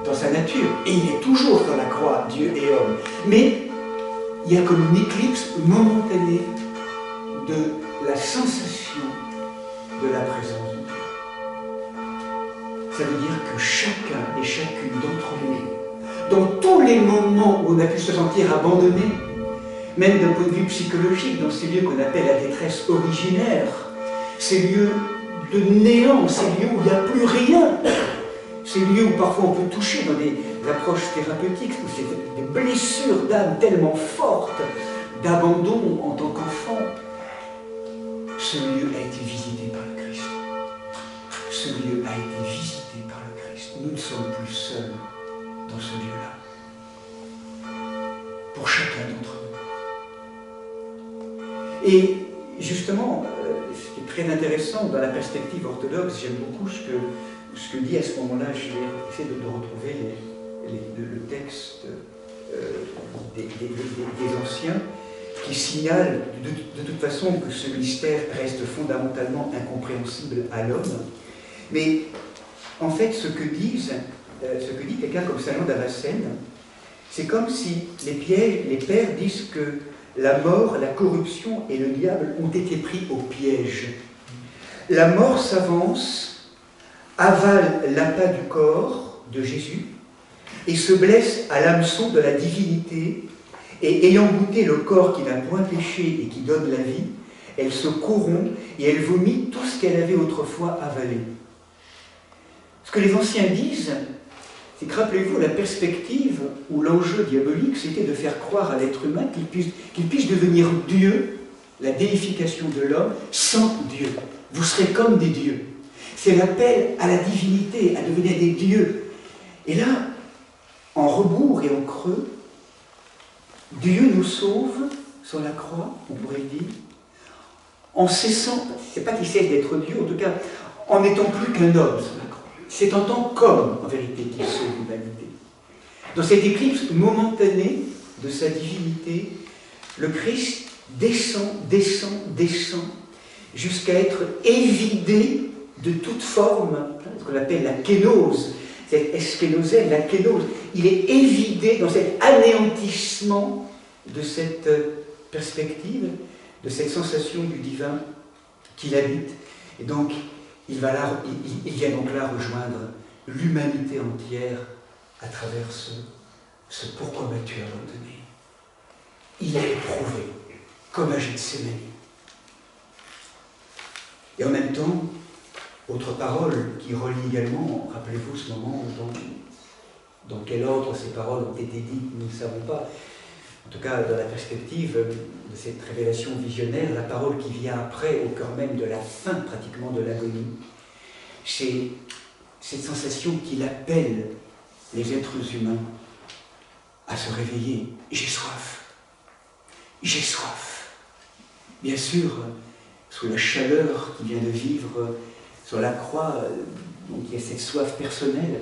[SPEAKER 1] dans sa nature, et il est toujours sur la croix, Dieu et homme, mais il y a comme une éclipse momentanée de la sensation de la présence de Dieu. Ça veut dire que chacun et chacune d'entre nous, dans tous les moments où on a pu se sentir abandonné, même d'un point de vue psychologique, dans ces lieux qu'on appelle la détresse originaire, ces lieux de néant, ces lieux où il n'y a plus rien, ces lieux où parfois on peut toucher dans des approches thérapeutiques, où c'est des blessures d'âme tellement fortes, d'abandon en tant qu'enfant, ce lieu a été visité par le Christ. Ce lieu a été visité par le Christ. Nous ne sommes plus seuls dans ce lieu-là. Pour chacun d'entre nous. Et justement, ce qui est très intéressant dans la perspective orthodoxe, j'aime beaucoup ce que dit à ce moment-là, je vais essayer de retrouver le texte des anciens, qui signale de toute façon que ce mystère reste fondamentalement incompréhensible à l'homme. Mais en fait, ce que dit quelqu'un comme Saint Jean Damascène, c'est comme si les pères disent que la mort, la corruption et le diable ont été pris au piège. La mort s'avance, avale l'appât du corps de Jésus et se blesse à l'hameçon de la divinité, et ayant goûté le corps qui n'a point péché et qui donne la vie, elle se corrompt et elle vomit tout ce qu'elle avait autrefois avalé. Ce que les anciens disent, c'est que, rappelez-vous, la perspective ou l'enjeu diabolique, c'était de faire croire à l'être humain qu'il puisse devenir Dieu, la déification de l'homme, sans Dieu. Vous serez comme des dieux. C'est l'appel à la divinité, à devenir des dieux. Et là, en rebours et en creux, Dieu nous sauve sur la croix, on pourrait le dire, en cessant, c'est pas qu'il cesse d'être Dieu, en tout cas, en n'étant plus qu'un homme sur la croix. C'est en tant qu'homme, en vérité, qu'il sauve l'humanité. Dans cette éclipse momentanée de sa divinité, le Christ descend, jusqu'à être évidé de toute forme, ce qu'on appelle la kénose, cette eskénosène, la kénose. Il est évidé dans cet anéantissement de cette perspective, de cette sensation du divin qui l'habite. Et donc, il vient donc là rejoindre l'humanité entière à travers ce pourquoi m'as-tu abandonné. Il a éprouvé, comme à Gethsémani. Et en même temps, autre parole qui relie également, rappelez-vous ce moment dans quel ordre ces paroles ont été dites, nous ne savons pas. En tout cas, dans la perspective de cette révélation visionnaire, la parole qui vient après, au cœur même de la fin pratiquement de l'agonie, c'est cette sensation qu'il appelle les êtres humains à se réveiller. J'ai soif. J'ai soif. Bien sûr, sous la chaleur qu'il vient de vivre sur la croix, donc il y a cette soif personnelle.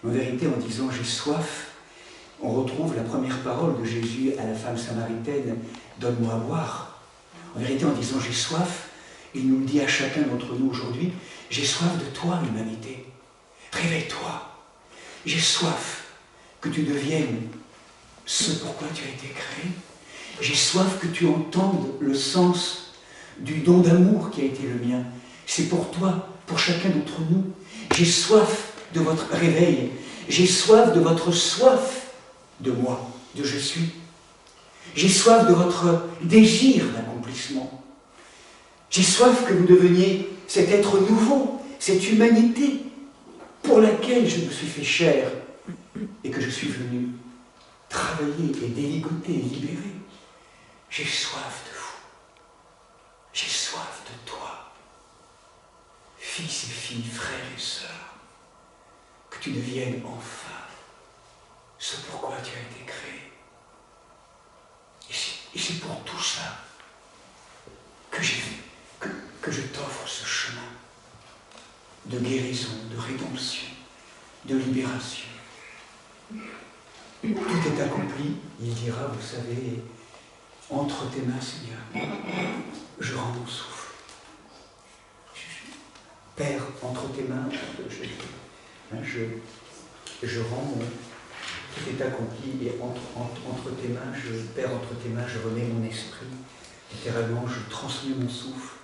[SPEAKER 1] En vérité, en disant j'ai soif, on retrouve la première parole de Jésus à la femme samaritaine, donne-moi à boire. En vérité, en disant j'ai soif, il nous le dit à chacun d'entre nous aujourd'hui, j'ai soif de toi, l'humanité. Réveille-toi. J'ai soif que tu deviennes ce pourquoi tu as été créé. J'ai soif que tu entendes le sens du don d'amour qui a été le mien. C'est pour toi, pour chacun d'entre nous. J'ai soif de votre réveil. J'ai soif de votre soif de moi, de je suis. J'ai soif de votre désir d'accomplissement. J'ai soif que vous deveniez cet être nouveau, cette humanité pour laquelle je me suis fait chair et que je suis venu travailler et déligoter et libérer. J'ai soif de vous. J'ai soif de toi. Fils et filles, frères et sœurs, que tu deviennes enfin ce pourquoi tu as été créé. Et c'est pour tout ça que je t'offre ce chemin de guérison, de rédemption, de libération. Tout est accompli, il dira, vous savez, entre tes mains, Seigneur, je rends mon souffle. Père, entre tes mains, je rends mon... Tout est accompli et entre tes mains, Père, entre tes mains, je remets mon esprit. Littéralement, je transmets mon souffle.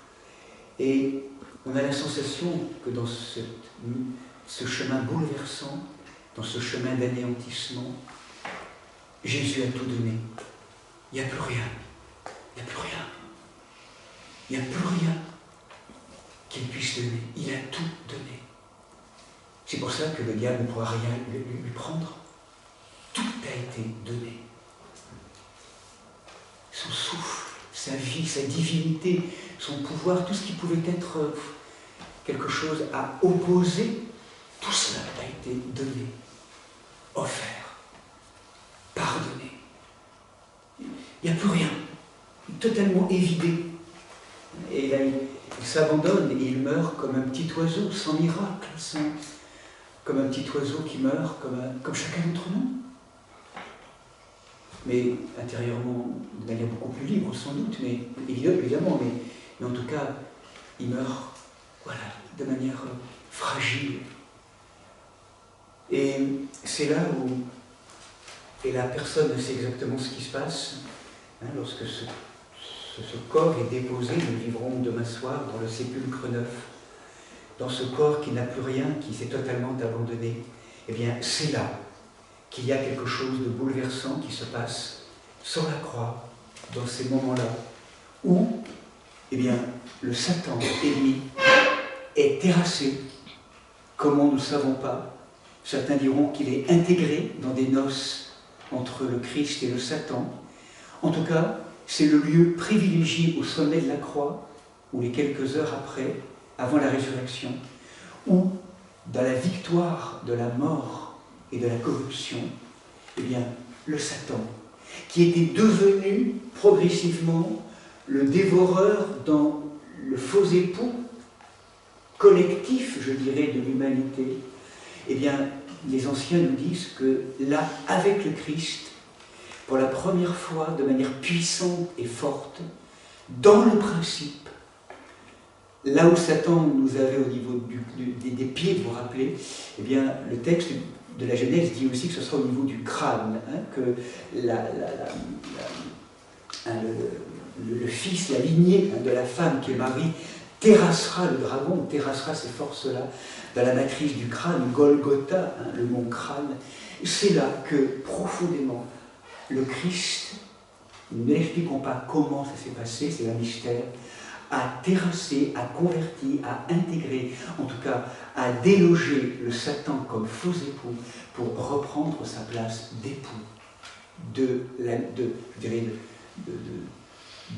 [SPEAKER 1] Et on a la sensation que dans ce chemin bouleversant, dans ce chemin d'anéantissement, Jésus a tout donné. Il n'y a plus rien. Il n'y a plus rien. Il n'y a plus rien qu'il puisse donner. Il a tout donné. C'est pour ça que le diable ne pourra rien lui prendre. Tout a été donné. Son souffle, sa vie, sa divinité, son pouvoir, tout ce qui pouvait être quelque chose à opposer, tout cela a été donné, offert, pardonné. Il n'y a plus rien, totalement évidé. Et là, il s'abandonne et il meurt comme un petit oiseau, sans miracle, comme un petit oiseau qui meurt, comme chacun d'entre nous. mais intérieurement de manière beaucoup plus libre sans doute, mais évidemment, mais en tout cas, il meurt, voilà, de manière fragile. Et c'est là où, et là personne ne sait exactement ce qui se passe, hein, lorsque ce corps est déposé, nous vivrons demain soir dans le sépulcre neuf, dans ce corps qui n'a plus rien, qui s'est totalement abandonné. Eh bien, c'est là qu'il y a quelque chose de bouleversant qui se passe sur la croix, dans ces moments-là, où, eh bien, le Satan ennemi est terrassé. Comment nous ne savons pas. Certains diront qu'il est intégré dans des noces entre le Christ et le Satan. En tout cas, c'est le lieu privilégié au sommet de la croix, où les quelques heures après, avant la résurrection, où, dans la victoire de la mort et de la corruption, eh bien, le Satan, qui était devenu progressivement le dévoreur dans le faux époux collectif, je dirais, de l'humanité, eh bien, les anciens nous disent que là, avec le Christ, pour la première fois, de manière puissante et forte, dans le principe, là où Satan nous avait au niveau des pieds, vous vous rappelez, eh bien, le texte de la Genèse dit aussi que ce sera au niveau du crâne, hein, que le fils, la lignée, hein, de la femme qui est Marie, terrassera le dragon, terrassera ces forces-là, dans la matrice du crâne, Golgotha, hein, le mont crâne. C'est là que, profondément, le Christ, nous n'expliquons pas comment ça s'est passé, c'est un mystère, a terrassé, a converti, a intégré, en tout cas, a délogé le Satan comme faux époux pour reprendre sa place d'époux de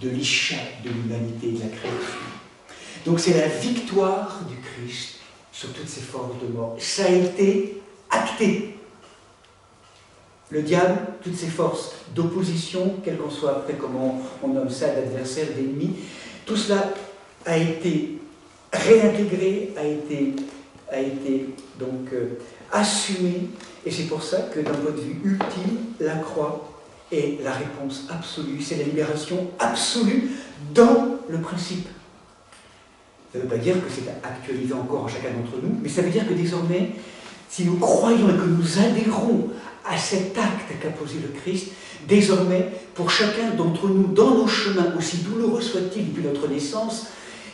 [SPEAKER 1] l'Isha, de l'humanité, de la création. Donc c'est la victoire du Christ sur toutes ces formes de mort. Ça a été acté. Le diable, toutes ces forces d'opposition, quel qu'on soit après comment on nomme ça, d'adversaire, d'ennemi, tout cela a été réintégré, a été donc assumé, et c'est pour ça que d'un point de vue ultime, la croix est la réponse absolue, c'est la libération absolue dans le principe. Ça ne veut pas dire que c'est actualisé encore en chacun d'entre nous, mais ça veut dire que désormais, si nous croyons et que nous adhérons à cet acte qu'a posé le Christ, désormais, pour chacun d'entre nous, dans nos chemins, aussi douloureux soient-ils depuis notre naissance,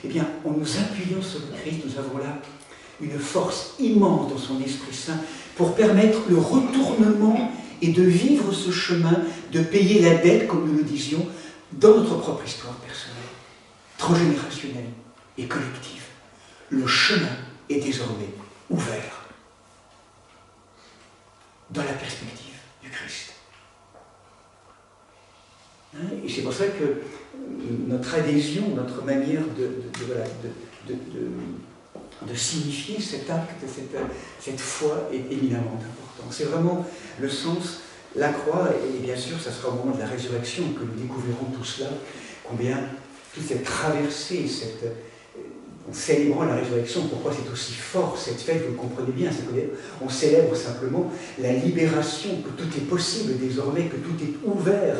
[SPEAKER 1] eh bien, en nous appuyant sur le Christ, nous avons là une force immense dans son Esprit Saint pour permettre le retournement et de vivre ce chemin, de payer la dette, comme nous le disions, dans notre propre histoire personnelle, transgénérationnelle et collective. Le chemin est désormais ouvert dans la perspective du Christ. Et c'est pour ça que notre adhésion, notre manière de signifier cet acte, cette foi est éminemment importante. C'est vraiment le sens, la croix, et bien sûr, ça sera au moment de la résurrection que nous découvrirons tout cela, combien toute cette traversée, en célébrant la résurrection, pourquoi c'est aussi fort cette fête, vous le comprenez bien, c'est qu'on célèbre simplement la libération, que tout est possible désormais, que tout est ouvert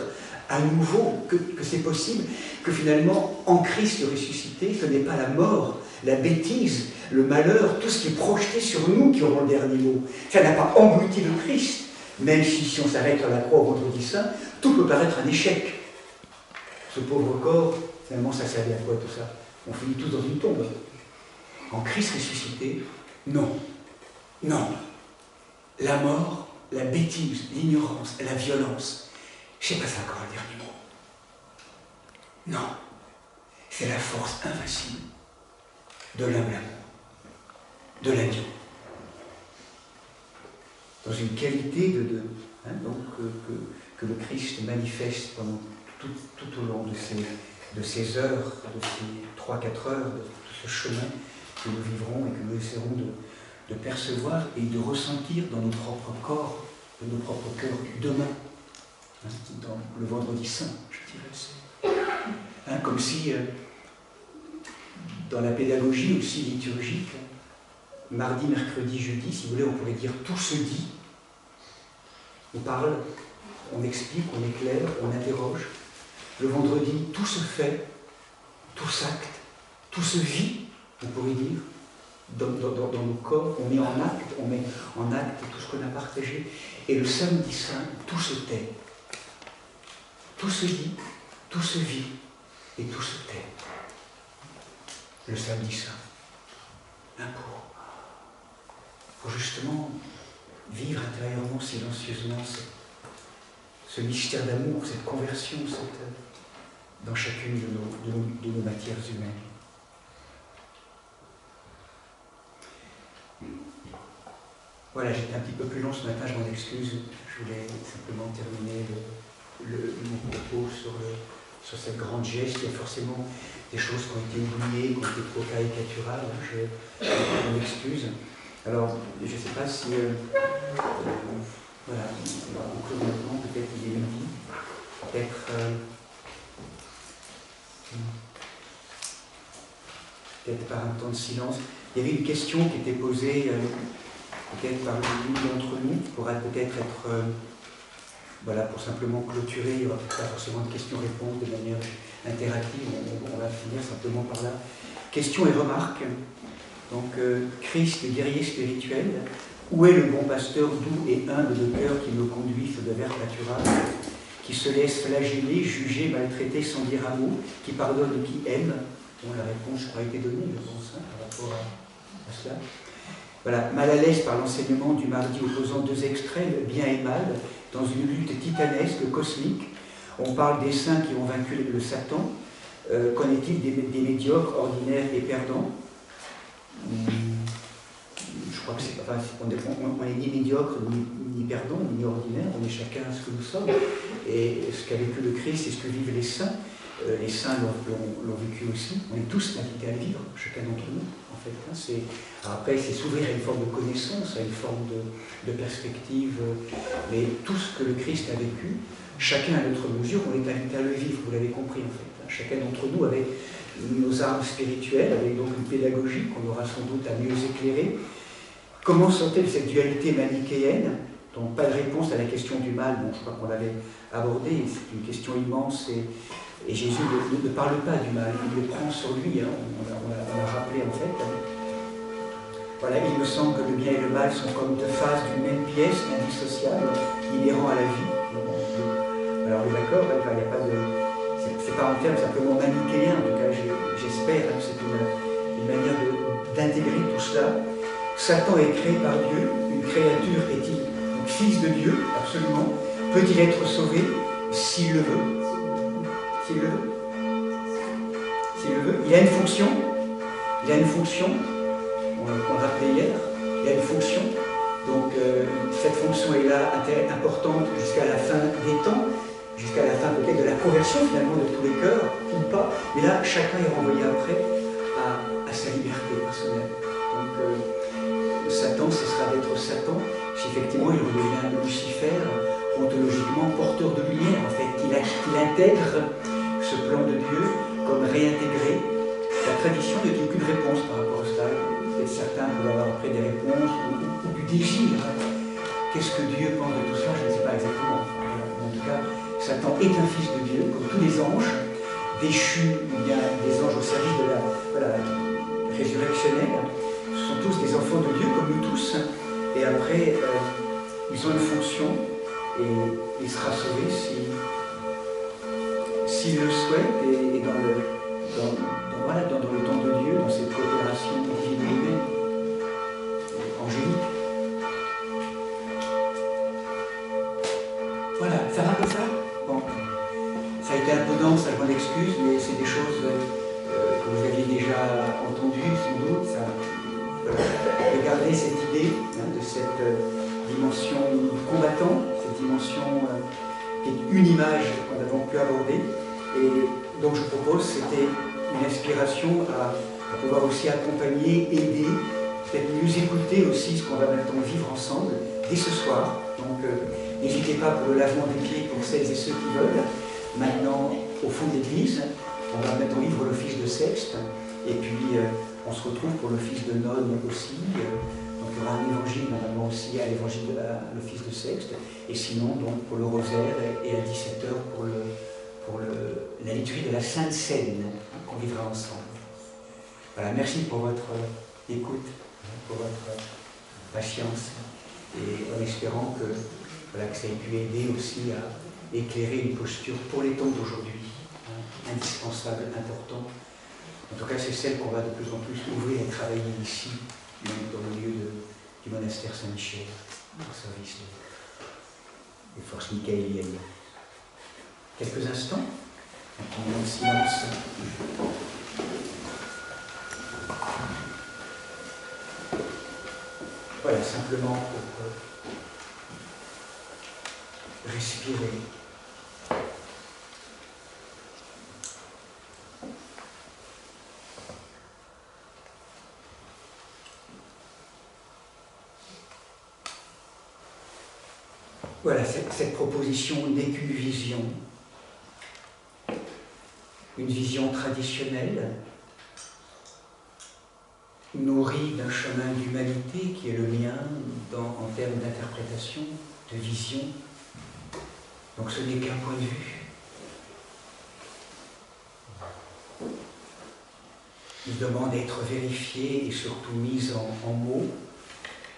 [SPEAKER 1] à nouveau, que c'est possible, que finalement, en Christ ressuscité, ce n'est pas la mort, la bêtise, le malheur, tout ce qui est projeté sur nous qui auront le dernier mot. Ça n'a pas englouti le Christ, même si on s'arrête à la croix au vendredi saint, tout peut paraître un échec. Ce pauvre corps, finalement, ça servait à quoi tout ça? On finit tous dans une tombe. En Christ ressuscité, non. Non. La mort, la bêtise, l'ignorance, la violence, je ne sais pas ça encore le dernier mot. Non. C'est la force invincible de l'humble amour, de l'agneau. Dans une qualité que le Christ manifeste pendant tout au long de ces heures, de ces 3-4 heures, de ce chemin que nous vivrons et que nous essaierons de percevoir et de ressentir dans nos propres corps, dans nos propres cœurs demain, dans le vendredi saint, je dirais. Comme si, dans la pédagogie aussi liturgique, mardi, mercredi, jeudi, si vous voulez, on pourrait dire tout se dit. On parle on explique, on éclaire, on interroge. Le vendredi, tout se fait, tout s'acte, tout se vit, on pourrait dire, dans nos corps, on met en acte tout ce qu'on a partagé. Et le samedi saint, tout se tait. Tout se dit, tout se vit et tout se tait. Le samedi saint. Pour justement vivre intérieurement, silencieusement ce mystère d'amour, cette conversion dans chacune de nos matières humaines. Voilà, j'étais un petit peu plus long ce matin, je m'en excuse. Je voulais simplement terminer mon propos sur cette grande geste. Il y a forcément des choses qui ont été oubliées, qui ont été trop caricaturales. Je m'en excuse. Alors, je ne sais pas si... voilà, on va conclure maintenant, peut-être il est midi. Peut-être par un temps de silence. Il y avait une question qui était posée peut-être par l'une d'entre nous, qui pourrait peut-être être, voilà, pour simplement clôturer, il n'y aura pas forcément de questions-réponses de manière interactive, on va finir simplement par là. Question et remarque. Donc, Christ, guerrier spirituel, où est le bon pasteur doux et humble de cœur qui me conduit sur de verts pâturages, qui se laisse flageller, juger, maltraiter sans dire un mot, qui pardonne et qui aime? Bon, la réponse, je crois, a été donnée, je pense, par rapport à cela. Voilà, mal à l'aise par l'enseignement du mardi opposant deux extrêmes, bien et mal, dans une lutte titanesque, cosmique. On parle des saints qui ont vaincu le Satan. Qu'en est-il des médiocres, ordinaires et perdants? Je crois que c'est pas, on n'est ni médiocre, ni perdant, ni ordinaire, on est chacun ce que nous sommes. Et ce qu'a vécu le Christ et ce que vivent les saints l'ont vécu aussi. On est tous invités à le vivre, chacun d'entre nous, en fait. Après, c'est s'ouvrir à une forme de connaissance, à une forme de perspective. Mais tout ce que le Christ a vécu, chacun à notre mesure, on est invité à le vivre, vous l'avez compris, en fait. Chacun d'entre nous, avec nos armes spirituelles, avec donc une pédagogie qu'on aura sans doute à mieux éclairer. Comment sort-elle cette dualité manichéenne? Donc pas de réponse à la question du mal, bon, je crois qu'on l'avait abordé, c'est une question immense, et Jésus ne parle pas du mal, il le prend sur lui, hein, on l'a rappelé en fait. Voilà, il me semble que le bien et le mal sont comme deux faces d'une même pièce, indissociables, inhérents à la vie. Alors d'accord, il n'y a pas de... C'est pas en termes simplement manichéens, en tout cas j'espère que c'est une manière d'intégrer tout cela. Satan est créé par Dieu, une créature est-il donc fils de Dieu, absolument. Peut-il être sauvé s'il le veut? S'il le veut. S'il le veut. Il a une fonction. Il a une fonction. On le rappelait hier. Il a une fonction. Donc cette fonction est là importante jusqu'à la fin des temps, jusqu'à la fin peut-être de la conversion finalement de tous les cœurs, ou pas. Mais là, chacun est renvoyé après à sa liberté personnelle. Donc Satan cessera d'être Satan si effectivement il redevient Lucifer, ontologiquement porteur de lumière, en fait, qu'il intègre ce plan de Dieu comme réintégré. La tradition ne dit aucune réponse par rapport à cela. Peut-être certains peuvent avoir après des réponses ou du désir. Qu'est-ce que Dieu pense de tout ça? Je ne sais pas exactement. En tout cas, Satan est un fils de Dieu, comme tous les anges, déchus, ou bien des anges au service de la résurrectionnelle. Ce sont tous des enfants de Dieu, comme nous tous. Et après, ils ont une fonction, et il sera sauvé s'il le souhaite, et dans le temps de Dieu, dans cette coopération divine et humaine, angélique. Voilà, ça va comme ça? Bon. Ça a été un peu dense, je m'en excuse, mais c'est des choses que vous aviez déjà entendues, sans doute. De garder cette idée de cette dimension combattante, cette dimension qui est une image qu'on avons pu aborder. Et donc je propose, c'était une inspiration à pouvoir aussi accompagner, aider, peut-être mieux écouter aussi ce qu'on va maintenant vivre ensemble dès ce soir. Donc n'hésitez pas pour le lavement des pieds pour celles et ceux qui veulent. Maintenant, au fond de l'église, on va maintenant vivre l'office de Sexte, et puis on se retrouve pour l'office de Nonne aussi. Donc il y aura un évangile normalement aussi à l'évangile de l'office de Sexte, et sinon donc pour le rosaire et à 17h pour la liturgie de la Sainte Seine qu'on vivra ensemble. Voilà, merci pour votre écoute, pour votre patience, et en espérant que, voilà, que ça ait pu aider aussi à éclairer une posture pour les temps d'aujourd'hui, indispensable, important. En tout cas, c'est celle qu'on va de plus en plus ouvrir et travailler ici, même dans le lieu du monastère Saint-Michel, au service des forces michaéliennes. Quelques instants, un moment de silence. Voilà, simplement pour respirer. Voilà, cette proposition n'est qu'une vision traditionnelle, nourrie d'un chemin d'humanité qui est le mien en termes d'interprétation, de vision. Donc ce n'est qu'un point de vue. Il demande d'être vérifié et surtout mis en mots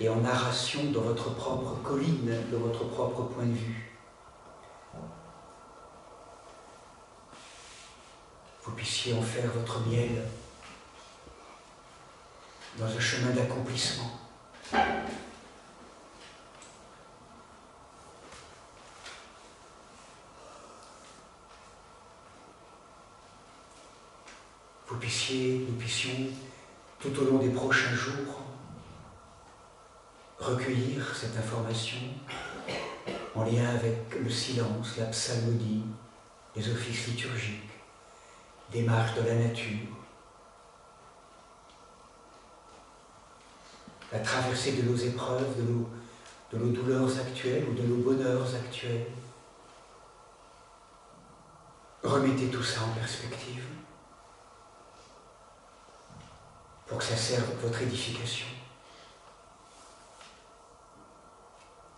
[SPEAKER 1] et en narration dans votre propre colline, dans votre propre point de vue. Vous puissiez en faire votre miel dans un chemin d'accomplissement. Nous puissions, tout au long des prochains jours, recueillir cette information en lien avec le silence, la psalmodie, les offices liturgiques, des marches de la nature, la traversée de nos épreuves, de nos douleurs actuelles ou de nos bonheurs actuels. Remettez tout ça en perspective pour que ça serve votre édification,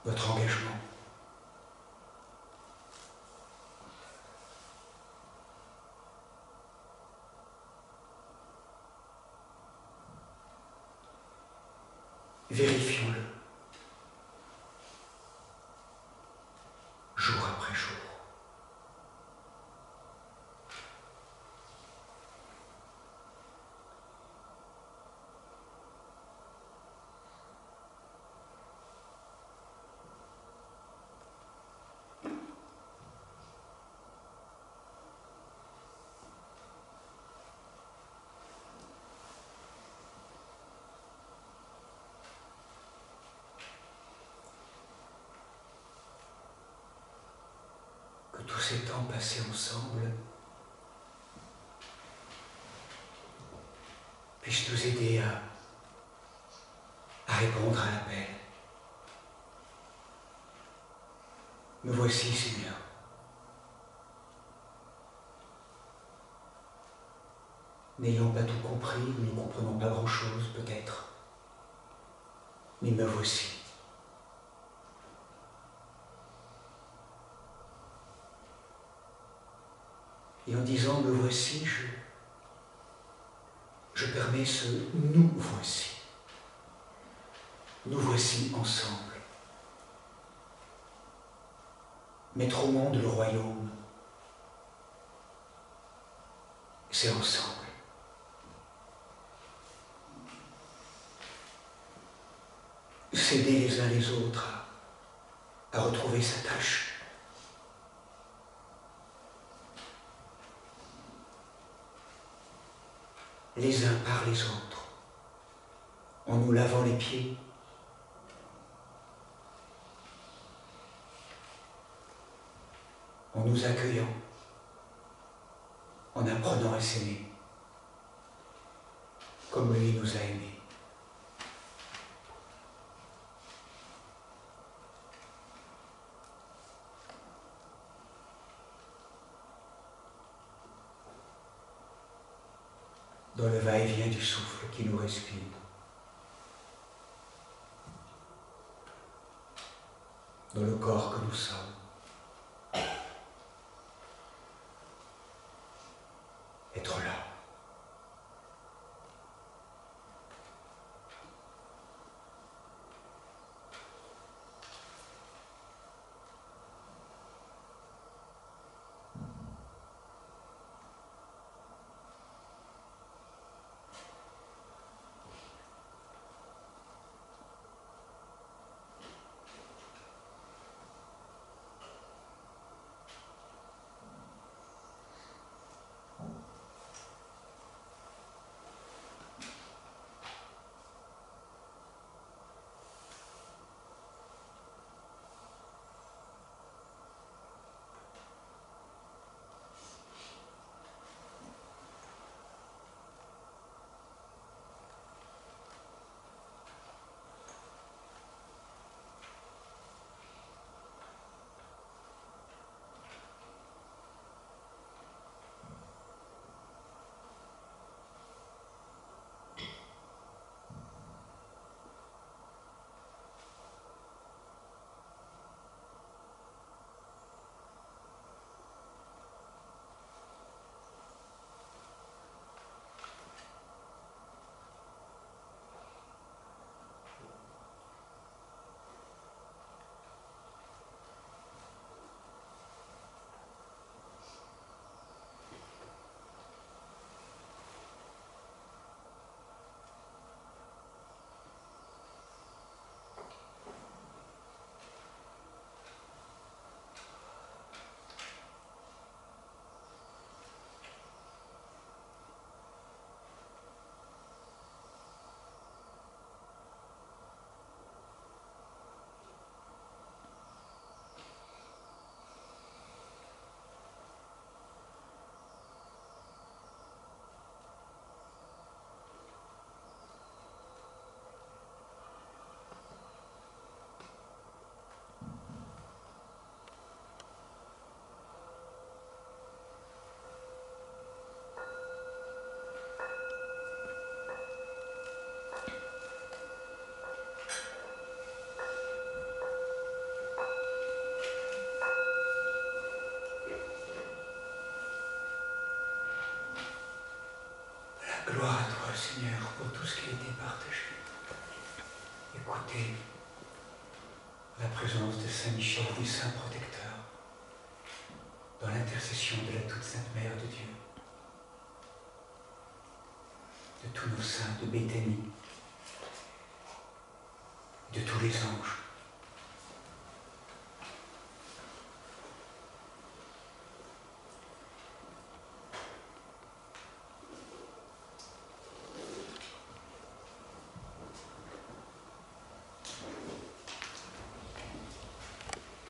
[SPEAKER 1] votre engagement. Vérifions-le, jour après jour. Que tous ces temps passés ensemble puissent nous aider à répondre à l'appel. Me voici, Seigneur. N'ayant pas tout compris, nous ne comprenons pas grand-chose, peut-être, mais me voici. Et en disant « me voici », je permets ce « nous voici ». Nous voici ensemble. Mettre au monde le royaume, c'est ensemble. S'aider les uns les autres à retrouver sa tâche. Les uns par les autres, en nous lavant les pieds, en nous accueillant, en apprenant à s'aimer, comme lui nous a aimés. Dans le va-et-vient du souffle qui nous respire. dans le corps que nous sommes. Être là. Gloire à toi, Seigneur, pour tout ce qui a été partagé. Écoutez la présence de Saint Michel, du Saint Protecteur, dans l'intercession de la toute sainte Mère de Dieu, de tous nos saints de Béthanie, de tous les anges.